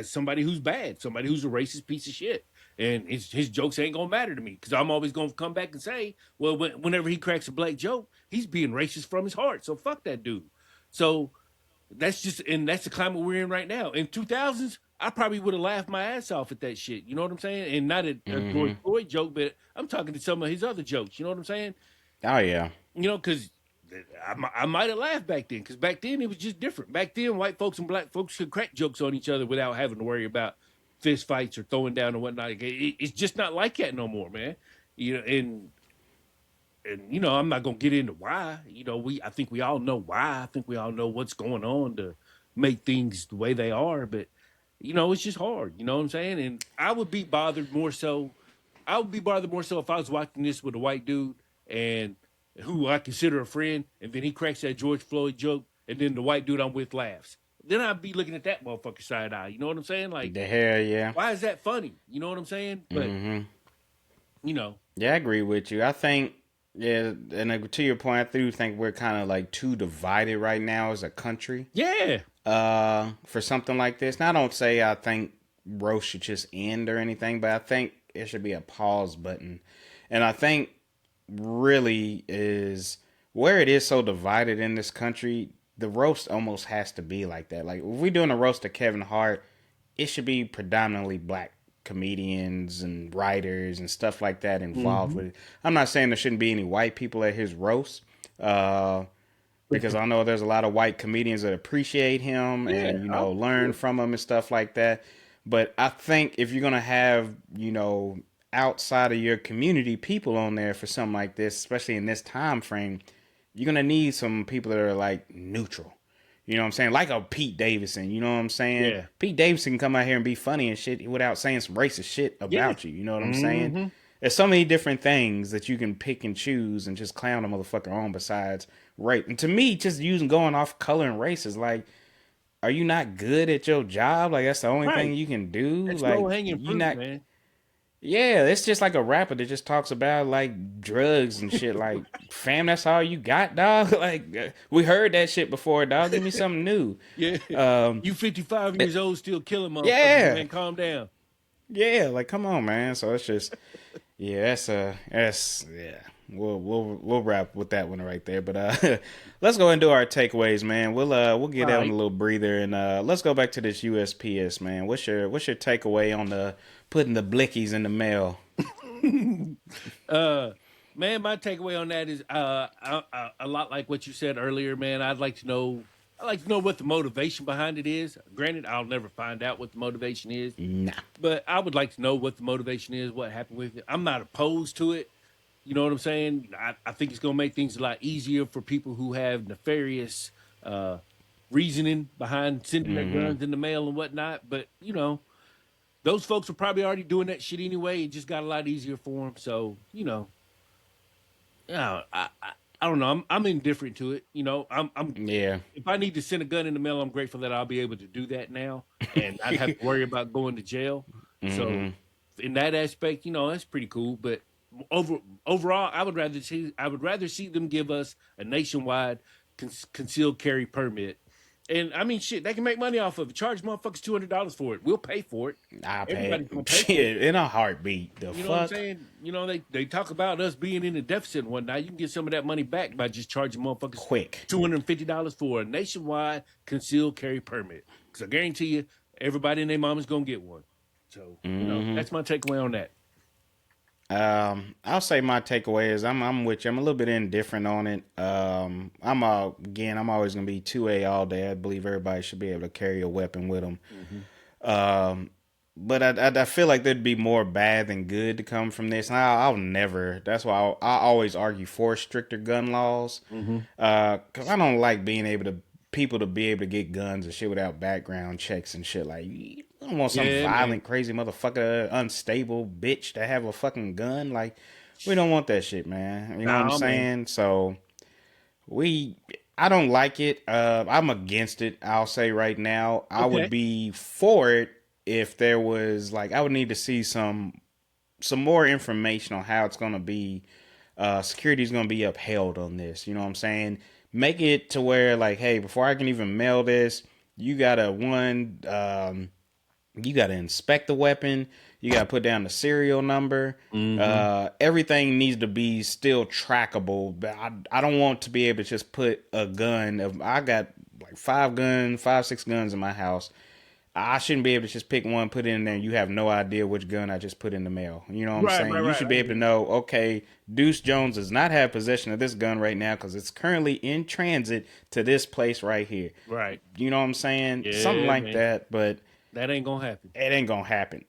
somebody who's bad, somebody who's a racist piece of shit. And his jokes ain't going to matter to me because I'm always going to come back and say, well, whenever he cracks a black joke, he's being racist from his heart. So fuck that dude. So that's the climate we're in right now. In 2000s, I probably would have laughed my ass off at that shit. You know what I'm saying? And not a George Mm-hmm. Floyd joke, but I'm talking to some of his other jokes. You know what I'm saying? Oh yeah. You know, because I might have laughed back then, because back then it was just different. Back then, white folks and black folks could crack jokes on each other without having to worry about fist fights or throwing down or whatnot. It's just not like that no more, man. You know, and you know, I'm not gonna get into why. You know, I think we all know why. I think we all know what's going on to make things the way they are. But you know, it's just hard. You know what I'm saying? And I would be bothered more so. I would be bothered more so if I was watching this with a white dude and who I consider a friend, and then he cracks that George Floyd joke, and then the white dude I'm with laughs. Then I'd be looking at that motherfucker side eye. You know what I'm saying? Like, The hell yeah. why is that funny? You know what I'm saying? But Mm-hmm. you know, Yeah, I agree with you. I think, yeah, and to your point, I do think we're kind of like too divided right now as a country. yeah, For something like this. Now, I don't say I think roast should just end or anything, but I think it should be a pause button. And I think really is where it is so divided in this country, the roast almost has to be like that. Like if we're doing a roast of Kevin Hart, it should be predominantly black comedians and writers and stuff like that involved hmm with it. I'm not saying there shouldn't be any white people at his roast. Because I know there's a lot of white comedians that appreciate him yeah, and I'm learn sure. from him and stuff like that. But I think if you're gonna have outside of your community people on there for something like this, especially in this time frame, you're gonna need some people that are like neutral. You know what I'm saying? Like a Pete Davidson. You know what I'm saying? Yeah, Pete Davidson can come out here and be funny and shit without saying some racist shit yeah. about you. You know what I'm saying? hmm There's so many different things that you can pick and choose and just clown a motherfucker on besides race. And to me, just using going off color and race is like, are you not good at your job? Like that's the only thing Right. you can do. That's low Like hanging you fruit, not. man. Yeah, it's just like a rapper that just talks about like drugs and shit. Like, fam, that's all you got, dog. Like, we heard that shit before, dog. Give me something new. Yeah. Um, You 55 years old, still killing motherfuckers, yeah, man. Calm down. yeah. Like, come on, man. So it's just, yeah, that's yeah. We'll wrap with that one right there. But let's go and do our takeaways, man. We'll get All out on a right. little breather and let's go back to this USPS, man. What's your takeaway on the putting the blickies in the mail? uh, man, my takeaway on that is a lot like what you said earlier, man. I'd like to know what the motivation behind it is. Granted, I'll never find out what the motivation is, Nah. but I would like to know what the motivation is, what happened with it. I'm not opposed to it. You know what I'm saying? I think it's going to make things a lot easier for people who have nefarious uh, reasoning behind sending their Mm-hmm. guns in the mail and whatnot. But, you know, those folks are probably already doing that shit anyway. It just got a lot easier for them. So, you know, yeah, I don't know. I'm indifferent to it. You know, I'm Yeah. if I need to send a gun in the mail, I'm grateful that I'll be able to do that now and not have to worry about going to jail. So Mm-hmm. in that aspect, you know, that's pretty cool. But over overall, I would rather see them give us a nationwide concealed carry permit. And I mean, shit, they can make money off of it. Charge motherfuckers $200 for it. We'll pay for it. I pay Everybody's gonna pay for it. shit in a heartbeat. The You know what I'm fuck? saying? You know, they talk about us being in a deficit and whatnot. You can get some of that money back by just charging motherfuckers Quick. $250 for a nationwide concealed carry permit. Because I guarantee you, everybody and their mom is gonna get one. So, you know, Mm-hmm. that's my takeaway on that. I'll say my takeaway is I'm with you. I'm a little bit indifferent on it. I'm always gonna be 2A all day. I believe everybody should be able to carry a weapon with them. hmm Um, but I feel like there'd be more bad than good to come from this. And I'll never. That's why I always argue for stricter gun laws. hmm Cause I don't like being able to people to be able to get guns and shit without background checks and shit. Like, you don't want some Yeah, man. violent, crazy motherfucker, unstable bitch to have a fucking gun. Like, we don't want that shit, man. You know what I'm Nah, man. saying? So we, I don't like it. I'm against it. I'll say right now, I would Okay. be for it if there was like, I would need to see some more information on how it's gonna be. Security is gonna be upheld on this. You know what I'm saying? Make it to where like, hey, before I can even mail this, you gotta you got to inspect the weapon. You got to put down the serial number. Mm-hmm. Everything needs to be still trackable. But I don't want to be able to just put a gun. I got like 5, 6 guns in my house. I shouldn't be able to just pick one, put it in there, and you have no idea which gun I just put in the mail. You know what I'm Right, right, saying? You right. should I be hear able to you. know, okay, Deuce Jones does not have possession of this gun right now because it's currently in transit to this place right here. Right. You know what I'm saying? Something Yeah, like man. that, but That ain't gonna happen. it ain't gonna happen.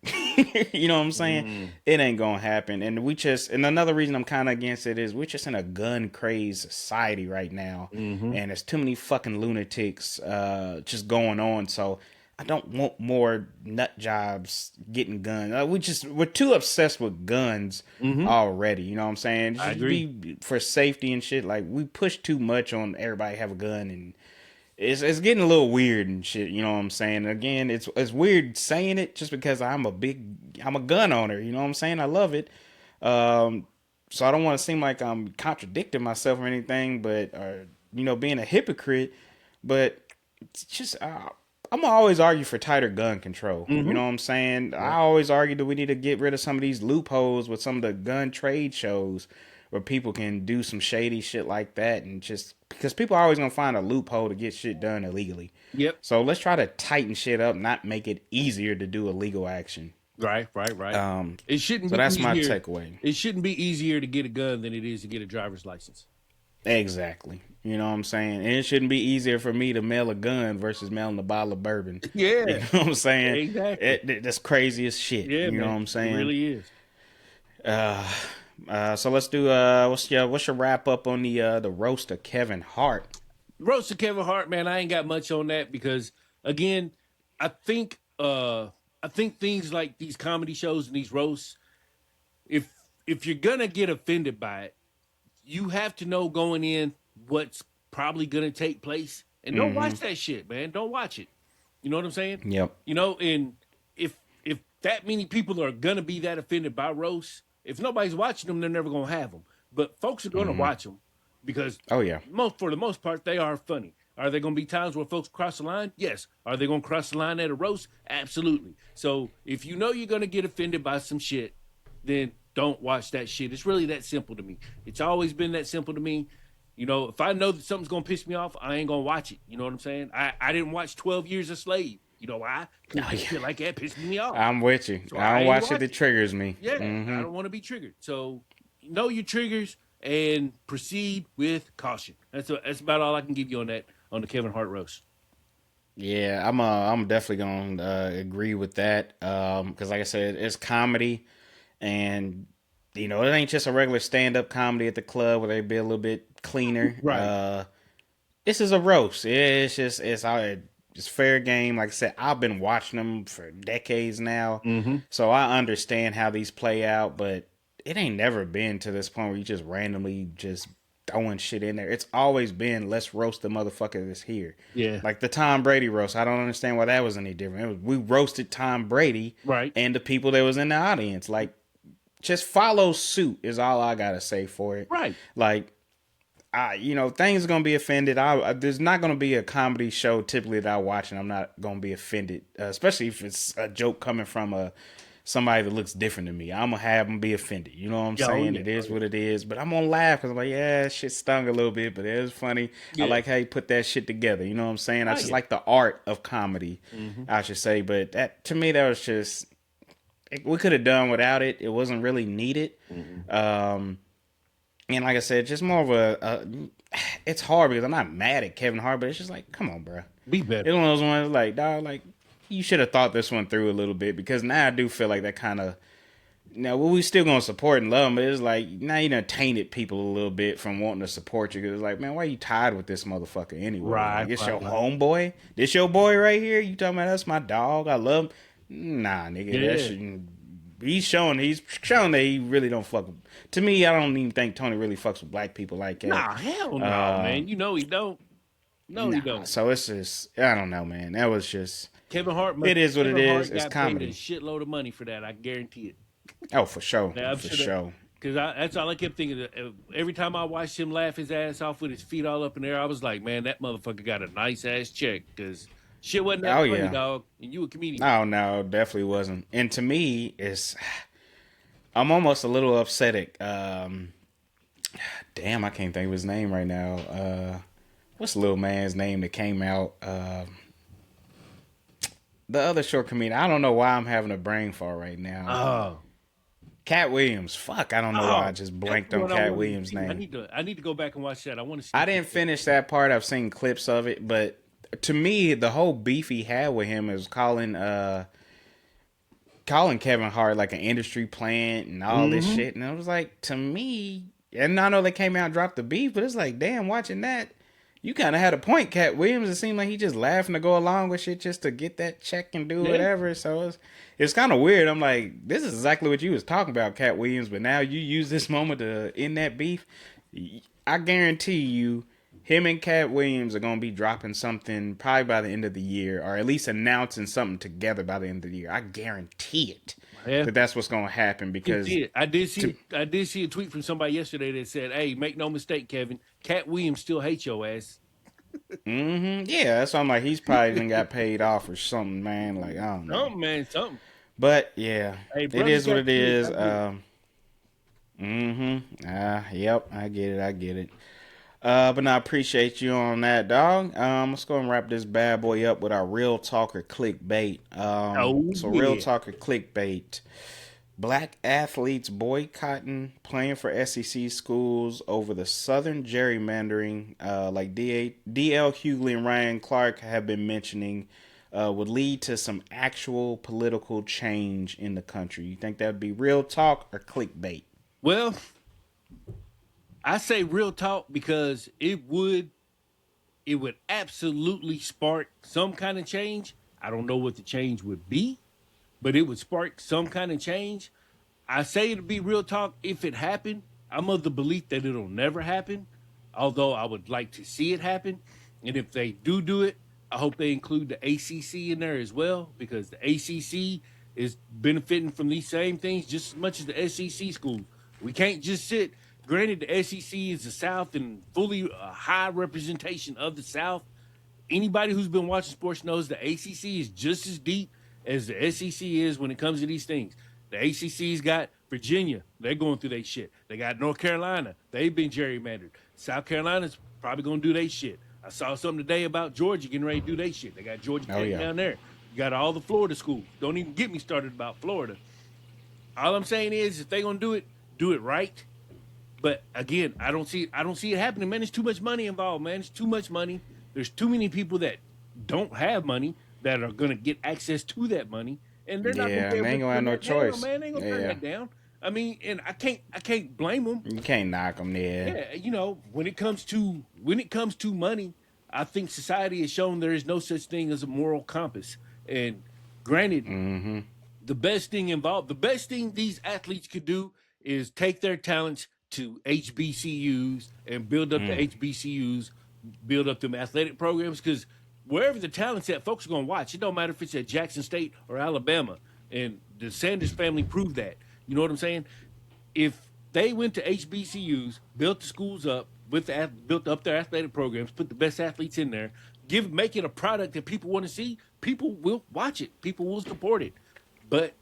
You know what I'm saying? Mm. It ain't gonna happen. And another reason I'm kind of against it is we're just in a gun crazed society right now, Mm-hmm. and there's too many fucking lunatics just going on. So I don't want more nut jobs getting guns. We're too obsessed with guns Mm-hmm. already. You know what I'm saying? I Just agree. be for safety and shit. Like we push too much on everybody have a gun and it's getting a little weird and shit, you know what I'm saying? Again, it's weird saying it just because I'm a gun owner, you know what I'm saying? I love it. Um so I don't want to seem like I'm contradicting myself or anything, but or being a hypocrite, but it's just I'm gonna always argue for tighter gun control. You Mm-hmm. know what I'm saying? I Yep. always argue that we need to get rid of some of these loopholes with some of the gun trade shows where people can do some shady shit like that, and just because people are always gonna find a loophole to get shit done illegally. Yep. So let's try to tighten shit up, not make it easier to do illegal action. Right, right, right. Um, It shouldn't so be that's my easier. takeaway. It shouldn't be easier to get a gun than it is to get a driver's license. Exactly. You know what I'm saying? And it shouldn't be easier for me to mail a gun versus mailing a bottle of bourbon. You Yeah, know what I'm saying? exactly. That's crazy as shit. Yeah, You know what man. I'm It saying? really is. Uh, so let's do what's your wrap up on the roast of Kevin Hart? Roast of Kevin Hart, man. I ain't got much on that because again, I think I think things like these comedy shows and these roasts, if if you're gonna get offended by it, you have to know going in what's probably gonna take place. And don't Mm-hmm. watch that shit, man. Don't watch it. You know what I'm saying? Yep. And if that many people are gonna be that offended by roasts, if nobody's watching them, they're never gonna have them. But folks are gonna Mm-hmm. watch them because Oh yeah. for the most part, they are funny. Are there going to be times where folks cross the line? Yes. Are they going to cross the line at a roast? Absolutely. So if you know you're going to get offended by some shit, then don't watch that shit. It's really that simple to me. It's always been that simple to me. If I know that something's going to piss me off, I ain't going to watch it. You know what I'm saying? I didn't watch 12 Years a Slave. You know why? Because Oh yeah. shit like that pissed me off. I'm with you. So I I don't ain't watch it. watch It it. triggers me. Yeah, I Mm-hmm. don't want to be triggered. So know your triggers and proceed with caution. That's about all I can give you on the Kevin Hart roast. Yeah, I'm definitely gonna agree with that. Because like I said, it's comedy, and it ain't just a regular stand up comedy at the club where they be a little bit cleaner. Right. This is a roast. It's fair game. Like I said, I've been watching them for decades now, Mm-hmm. so I understand how these play out. But it ain't never been to this point where you just randomly just throwing shit in there. It's always been let's roast the motherfucker that's here. Yeah. Like the Tom Brady roast. I don't understand why that was any different. We roasted Tom Brady Right. and the people that was in the audience. Like just follow suit is all I gotta say for it. Right. Like things are gonna be offended. There's not gonna be a comedy show typically that I watch, and I'm not gonna be offended, especially if it's a joke coming from somebody that looks different than me. I'm gonna have them be offended. You know what I'm Yeah. Oh saying? yeah. It Oh, is yeah. what it is, but I'm gonna laugh because I'm like, yeah, shit stung a little bit, but it was funny. I Yeah. like how you put that shit together. You know what I'm saying? I Oh just yeah. like the art of comedy, Mm-hmm. I should say. But that to me, that was just we could have done without it. It wasn't really needed. Mm-hmm. Um, and like I said, just more of it's hard because I'm not mad at Kevin Hart, but it's just like, come on, bro. Be better. It's one of those ones like, dog, like you should have thought this one through a little bit because now I do feel like that kind of Now, we still gonna support and love him, but it's like now you done tainted people a little bit from wanting to support you. Cause it's like, man, why you tied with this motherfucker anyway? Like, Right, it's your right, right. homeboy. This your boy right here. You talking about that's my dog? I love him. Nah, nigga, that Yeah. should. He's showing that he really don't fuck. To me, I don't even think Tony really fucks with black people like that. Nah, hell no, Uh, man. You know he don't. No, he nah. don't. So it's just, I don't know, man. That was just. It is what it Kevin is. Hart It's got paid a comedy. shitload of money for that. I guarantee it. Oh, for sure, Now I'm for sure that sure. because that's all I kept thinking. Every time I watched him laugh his ass off with his feet all up in the air, I was like, man, that motherfucker got a nice ass check because shit wasn't that Oh funny, yeah. dog. And you a comedian. Oh no, definitely wasn't. And to me, I'm almost a little upset at. Damn, I can't think of his name right now. What's the little man's name that came out? The other short comedian. I don't know why I'm having a brain fart right now. Oh, Cat Williams. Fuck, I don't know why I oh, just that's blanked the on one I Cat wanted to Williams' see. I name. need to. I need to go back and watch that. I want to see. I didn't finish that part. I've seen clips of it, but to me, the whole beef he had with him is calling Kevin Hart like an industry plant and all this Mm-hmm. shit. And it was like, to me, and I know they came out and dropped the beef, but it's like, damn, watching that, you kind of had a point, Cat Williams. It seemed like he just laughing to go along with shit just to get that check and do Yeah. whatever. So it's kind of weird. I'm like, this is exactly what you was talking about, Cat Williams, but now you use this moment to end that beef. I guarantee you, him and Cat Williams are gonna be dropping something probably by the end of the year, or at least announcing something together by the end of the year. I guarantee it Yeah. that that's what's gonna happen It because did. I did to see. I did see a tweet from somebody yesterday that said, "Hey, make no mistake, Kevin. Cat Williams still hates your ass." yeah, that's why I'm like he's probably even got paid off or something, man. Like I don't know, Something, man. Something. but yeah, Hey, it brothers is what got it kids. is. I get it. Yep, I get it. I get it. But no, I appreciate you on that, dog. Let's go and wrap this bad boy up with our real talker clickbait. Oh So real yeah. talker clickbait. Black athletes boycotting playing for SEC schools over the Southern gerrymandering, like DL Hughley and Ryan Clark have been mentioning, would lead to some actual political change in the country. You think that would be real talk or clickbait? Well, I say real talk because it would absolutely spark some kind of change. I don't know what the change would be, but it would spark some kind of change. I say it'd be real talk if it happened. I'm of the belief that it'll never happen, although I would like to see it happen. And if they do it, I hope they include the ACC in there as well, because the ACC is benefiting from these same things just as much as the SEC schools. We can't just sit. Granted, the SEC is the South and fully a high representation of the South. Anybody who's been watching sports knows the ACC is just as deep as the SEC is when it comes to these things. The ACC's got Virginia. They're going through their shit. They got North Carolina. They've been gerrymandered. South Carolina's probably going to do their shit. I saw something today about Georgia getting ready to do their shit. They got Georgia Oh Tech yeah, down there. You got all the Florida schools. Don't even get me started about Florida. All I'm saying is, if they're going to do it right. But again, I don't see it happening, man. There's too much money involved, man. It's too much money. There's too many people that don't have money that are gonna get access to that money, and they're not gonna yeah. be And able they to ain't gonna have turn no that down, choice. man. They ain't gonna turn Yeah, that down. I mean, and I can't blame them. you can't knock them there. Yeah, you know, when it comes to money, I think society has shown there is no such thing as a moral compass. And granted, the best thing these athletes could do is take their talents to HBCUs and build up the HBCUs, build up them athletic programs. Because wherever the talent's at, folks are going to watch. It don't matter if it's at Jackson State or Alabama. And the Sanders family proved that. You know what I'm saying? If they went to HBCUs, built the schools up, built up their athletic programs, put the best athletes in there, make it a product that people want to see, people will watch it. People will support it. But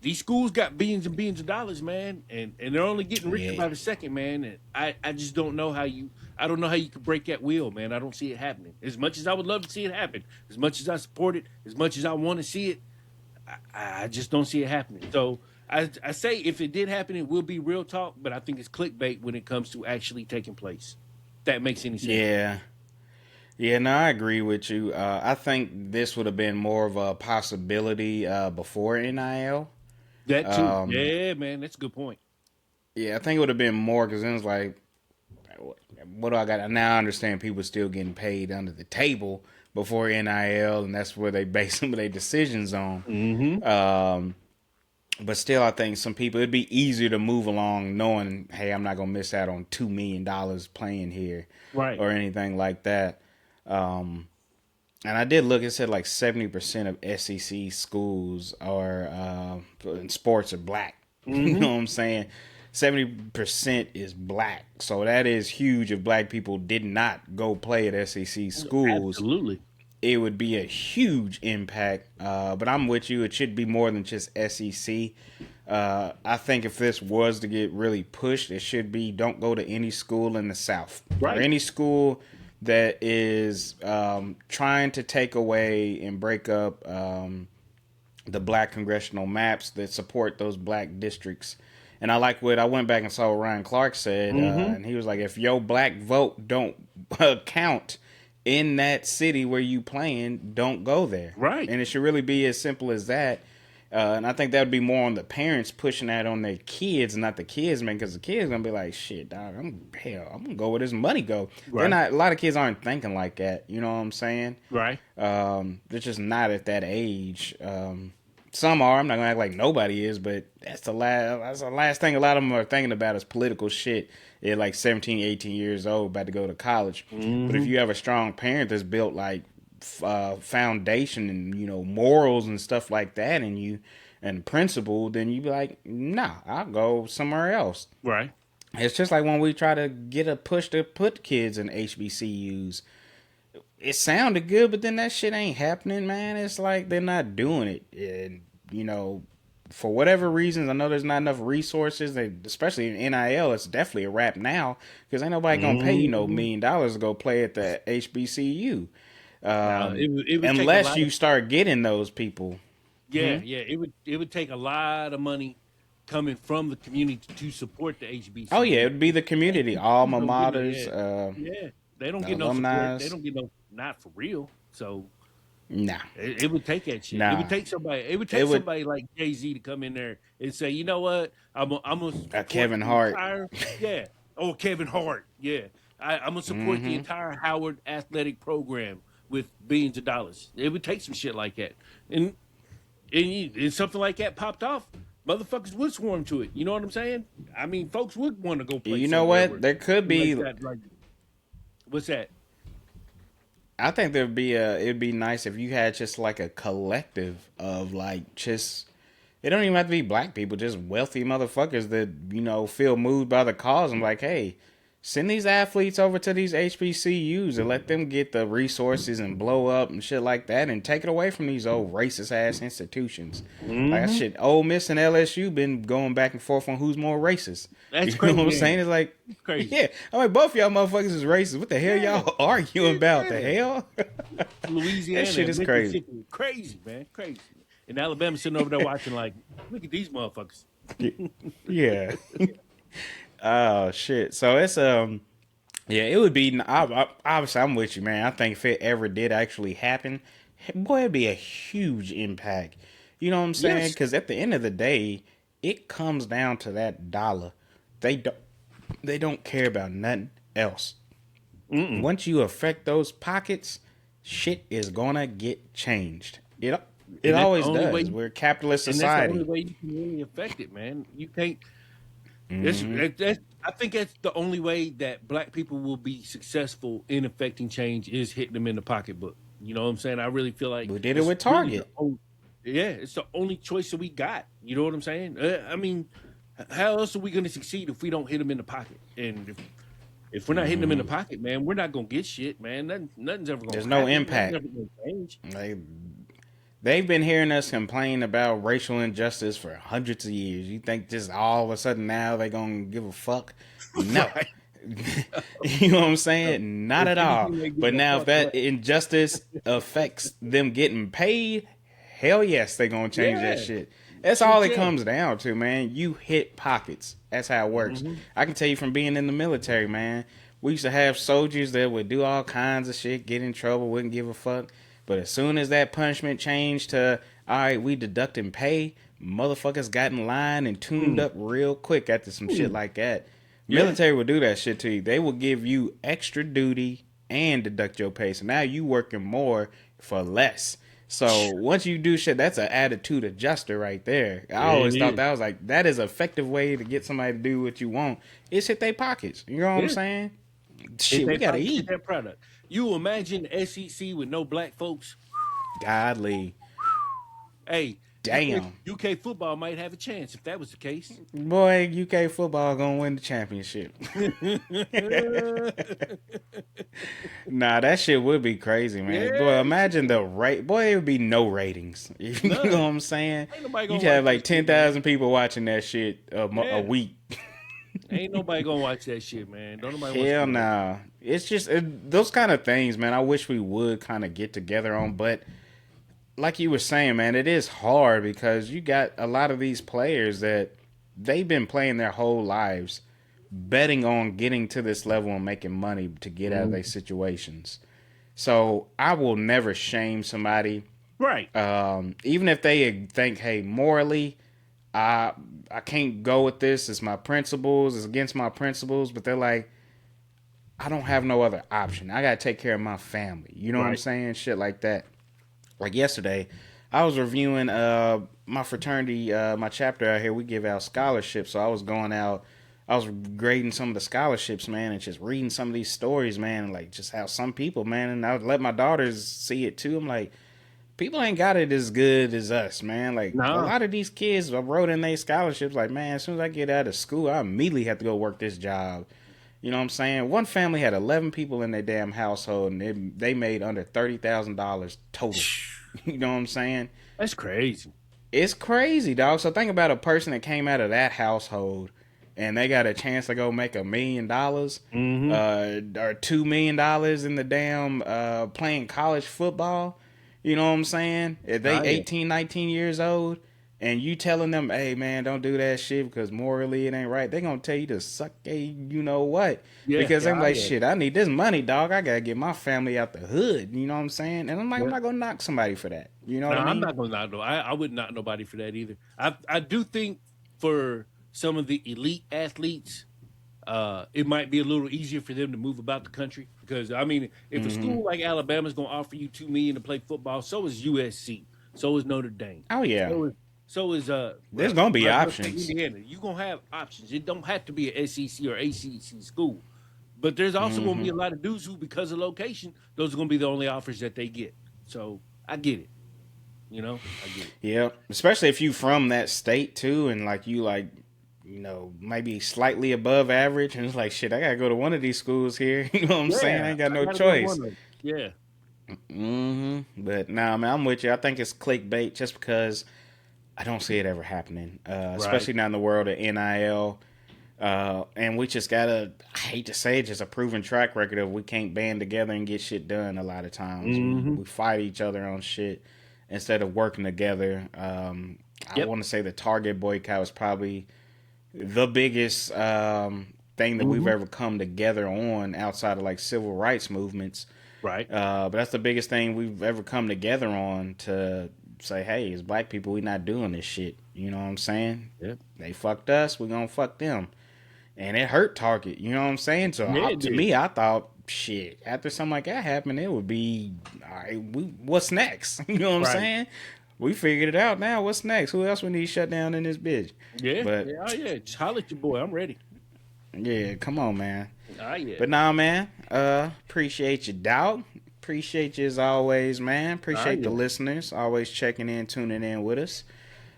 these schools got billions and billions of dollars, man, and they're only getting richer Yeah, by the second, man. And I just don't know I don't know how you could break that wheel, man. I don't see it happening. As much as I would love to see it happen, as much as I support it, as much as I want to see it, I just don't see it happening. So I say if it did happen, it will be real talk, but I think it's clickbait when it comes to actually taking place. If that makes any sense. yeah. Yeah, no, I agree with you. I think this would have been more of a possibility before NIL. That too. Yeah, man, that's a good point. Yeah, I think it would have been more because then it's like, what do I got? Now I understand people still getting paid under the table before NIL, and that's where they base some of their decisions on. Mm-hmm. Um, but still, I think some people it'd be easier to move along knowing, hey, I'm not gonna miss out on $2 million playing here Right. or anything like that. Um, and I did look; it said like 70% of SEC schools are in sports are black. You Mm-hmm. know what I'm saying? 70% is black, so that is huge. If black people did not go play at SEC schools, Absolutely. it would be a huge impact. But I'm with you. It should be more than just SEC. I think if this was to get really pushed, it should be don't go to any school in the South or Right. any school that is trying to take away and break up the black congressional maps that support those black districts. And I like what I went back and saw what Ryan Clark said, Mm-hmm. and he was like, if your black vote don't count in that city where you playing, don't go there. Right. And it should really be as simple as that. And I think that would be more on the parents pushing that on their kids, not the kids, man, because the kids gonna be like, "Shit, dog, I'm gonna go where this money go." They're Right. not. A lot of kids aren't thinking like that. You know what I'm saying? Right. They're just not at that age. Some are. I'm not gonna act like nobody is, but that's the last. That's the last thing a lot of them are thinking about is political shit. They're like 17, 18 years old, about to go to college. But if Mm-hmm. you have a strong parent that's built like foundation and morals and stuff like that, and you and principle, then you be like, nah, I'll go somewhere else. Right. It's just like when we try to get a push to put kids in HBCUs. It sounded good, but then that shit ain't happening, man. It's like they're not doing it, and for whatever reasons, I know there's not enough resources. Especially in NIL, it's definitely a wrap now because ain't nobody gonna pay you no Mm-hmm. $1 million to go play at the HBCU, Now it would take a unless lot you of start getting those people. yeah, yeah. It would take a lot of money coming from the community to support the Oh yeah, HBCU. it'd be the community, alma Don't get no, maters, yeah, yeah. They don't get no support. alumni. They don't get no not for real. So Nah, it would take that shit. It would nah. take somebody. It would It take would somebody like Jay-Z to come in there and say, you know what, I'm gonna support Kevin the Hart. entire yeah. Oh, Kevin Hart. Yeah, I'm gonna support the Mm-hmm. entire Howard athletic program with billions of dollars. It would take some shit like that, and and something like that popped off. Motherfuckers would swarm to it. You know what I'm saying? I mean, folks would want to go play You know somewhere what? where There could like be. that. Like, what's that? I think there'd be it'd be nice if you had just like a collective of like just it don't even have to be black people, just wealthy motherfuckers that, feel moved by the cause. I'm like, hey, send these athletes over to these HBCUs and let them get the resources and blow up and shit like that and take it away from these old racist ass institutions. Like that Mm-hmm. shit, Ole Miss and LSU been going back and forth on who's more racist. That's You know what crazy. I'm Ain't saying? it? It's like, It's crazy. yeah, I'm like, both y'all motherfuckers is racist. What the hell Yeah, y'all arguing about? The yeah. hell? That Louisiana shit and is crazy. Mississippi, crazy man, crazy. And Alabama sitting over there watching like, look at these motherfuckers. Yeah. Oh shit. So it's yeah, it would be. Obviously, I'm with you, man. I think if it ever did actually happen, boy, it'd be a huge impact. You know what I'm saying? Yes. Because at the end of the day, it comes down to that dollar. They don't. They don't care about nothing else. Mm-mm. Once you affect those pockets, shit is gonna get changed. It And that's the always only way. does. We're a capitalist And that's the only society. way you can really affect it, man. You can't. Hmm. I think that's the only way that black people will be successful in affecting change is hitting them in the pocketbook. You know what I'm saying? I really feel like We did it it's with really the Target. only, yeah, it's the only choice that we got. You know what I'm saying? I mean, how else are we going to succeed if we don't hit them in the pocket? And if we're not hitting them in the pocket, man, we're not going to get shit, man. Nothing's ever going There's to no happen. Nothing's impact. ever going to change. Like, they've been hearing us complain about racial injustice for hundreds of years. You think just all of a sudden now they gonna give a fuck? No. Right. You know what I'm saying? Not If at all. anything, they give But a now if fuck. that injustice affects them getting paid, hell yes, they gonna change that Yeah. shit. That's Shit, all it yeah. comes down to, man. You hit pockets. That's how it works. Mm-hmm. I can tell you from being in the military, man. We used to have soldiers that would do all kinds of shit, get in trouble, wouldn't give a fuck. But as soon as that punishment changed to, all right, we deducting pay, motherfuckers got in line and tuned Mm. up real quick after some shit Mm. like that. Yeah. Military will do that shit to you. They will give you extra duty and deduct your pay. So now you working more for less. So once you do shit, that's an attitude adjuster right there. I Yeah, it always thought is. that was like that is an effective way to get somebody to do what you want. Is hit their pockets. You know what I'm Yeah. saying? Hit Shit, we that gotta pocket, hit eat. that product. You imagine SEC with no black folks? Godly. Hey, UK Damn. UK football might have a chance if that was the case. Boy, UK football gonna win the championship. Nah, that shit would be crazy, man. Boy, Yeah, imagine the rate. Boy, it would be no ratings. You know what none. I'm saying? Ain't nobody You'd gonna watch have that like shit, man. 10,000 people watching that shit a Yeah, week. ain't nobody gonna watch that shit, man. Don't nobody want to Hell see that. nah. It's just those kind of things, man. I wish we would kind of get together on, but like you were saying, man, it is hard because you got a lot of these players that they've been playing their whole lives betting on getting to this level and making money to get out of their Mhm. situations. So I will never shame somebody, Right. even if they think, hey, morally, I I can't go with this. It's my principles. It's against my principles. But they're like, I don't have no other option. I gotta take care of my family. You know what I'm Right. saying? Shit like that. Like yesterday, I was reviewing my fraternity, my chapter out here. We give out scholarships, so I was going out. I was grading some of the scholarships, man, and just reading some of these stories, man, and like just how some people, man, and I would let my daughters see it too. I'm like, people ain't got it as good as us, man. Like a Nah. lot of these kids wrote in their scholarships, like, man, as soon as I get out of school, I immediately have to go work this job. You know what I'm saying? One family had 11 people in their damn household, and they made under $30,000 total. You know what I'm saying? That's crazy. It's crazy, dog. So think about a person that came out of that household and they got a chance to go make $1 million, Mm-hmm. or $2 million in the damn playing college football. You know what I'm saying? If they Oh yeah. 18, 19 years old and you telling them, hey man, don't do that shit because morally it ain't right, they gonna tell you to suck a you know what. Yeah. Because Yeah. I'm Oh like, yeah. shit, I need this money, dog. I gotta get my family out the hood. You know what I'm saying? And I'm like, I'm Yeah. not gonna knock somebody for that. You know No, what I I'm mean? not gonna knock no. I would not nobody for that either. I do think for some of the elite athletes, it might be a little easier for them to move about the country because I mean, if a Mm-hmm. school like Alabama's going to offer you $2 million to play football, so is USC, so is Notre Dame, Oh yeah. so is There's gonna be Ohio State, options. Indiana. You gonna have options. It don't have to be a SEC or ACC school, but there's also going to Mm-hmm. be a lot of dudes who, because of location, those are going to be the only offers that they get. So I get it. I get it. Yeah. Especially if you from that state too, and like you like, maybe slightly above average, and it's like shit. I gotta go to one of these schools here. You know what I'm saying? I Yeah, ain't got I no got to go to one choice. of them. Yeah, But nah, man, I'm with you. I think it's clickbait just because I don't see it ever happening, right. especially now in the world of NIL. And we just gotta, I hate to say it, just a proven track record of we can't band together and get shit done a lot of times. Hmm. We fight each other on shit instead of working together. I Yep. want to say the Target boycott was probably the biggest thing that we've Hmm. ever come together on outside of like civil rights movements. Right. But that's the biggest thing we've ever come together on to say, hey, as black people, we not doing this shit. You know what I'm saying? Yep. They fucked us, we gonna fuck them. And it hurt Target, you know what I'm saying? So Yeah, it to did. me, I thought, shit, after something like that happened, it would be, all right, what's next? You know what I'm Right. saying? We figured it out now. What's next? Who else we need shut down in this bitch? Yeah. But Yeah. Oh yeah. Just holler at your boy. I'm ready. yeah, come on, man. Oh yeah. But nah, man. Appreciate you, dog. Appreciate you as always, man. Oh Appreciate the yeah. listeners always checking in, tuning in with us.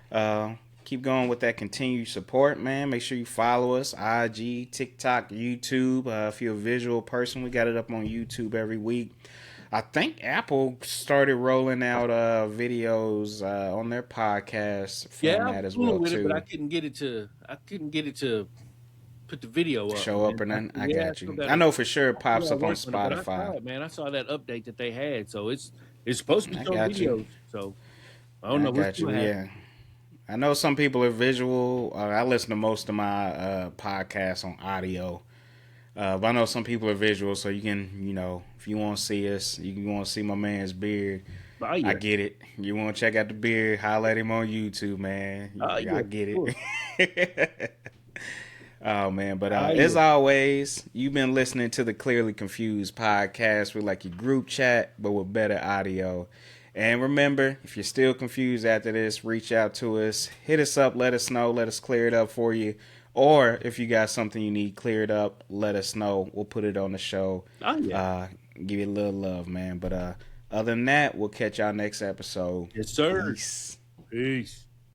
Uh, keep going with that continued support, man. Make sure you follow us: IG, TikTok, YouTube. If you're a visual person, we got it up on YouTube every week. I think Apple started rolling out videos on their podcast Yeah. I was format as fooling well with it, but I too. couldn't get it to. I couldn't get it to put the video up, Show up man. or nothing. I Yeah. I got still you. got I to. know for sure it I still pops got to up on work on it, but I saw Spotify. it, man. I saw that update that they had, so it's supposed to be I showing got you. videos. So I don't I know. We'll got see you. what happens. Yeah. I know some people are visual. I listen to most of my podcasts on audio. But I know some people are visual, so you can, if you want to see us, you can want to see my man's beard. Oh I yeah. get it. You want to check out the beard? Holla at him on YouTube, man. Oh I yeah. get Sure. it. Oh man, but Oh as yeah. always, you've been listening to the Clearly Confused podcast with like your group chat, but with better audio. And remember, if you're still confused after this, reach out to us, hit us up, let us know, let us clear it up for you. Or if you got something you need cleared up, let us know. We'll put it on the show. Oh yeah. Uh, give you a little love, man. But other than that, we'll catch y'all next episode. Yes, sir. Peace. Peace.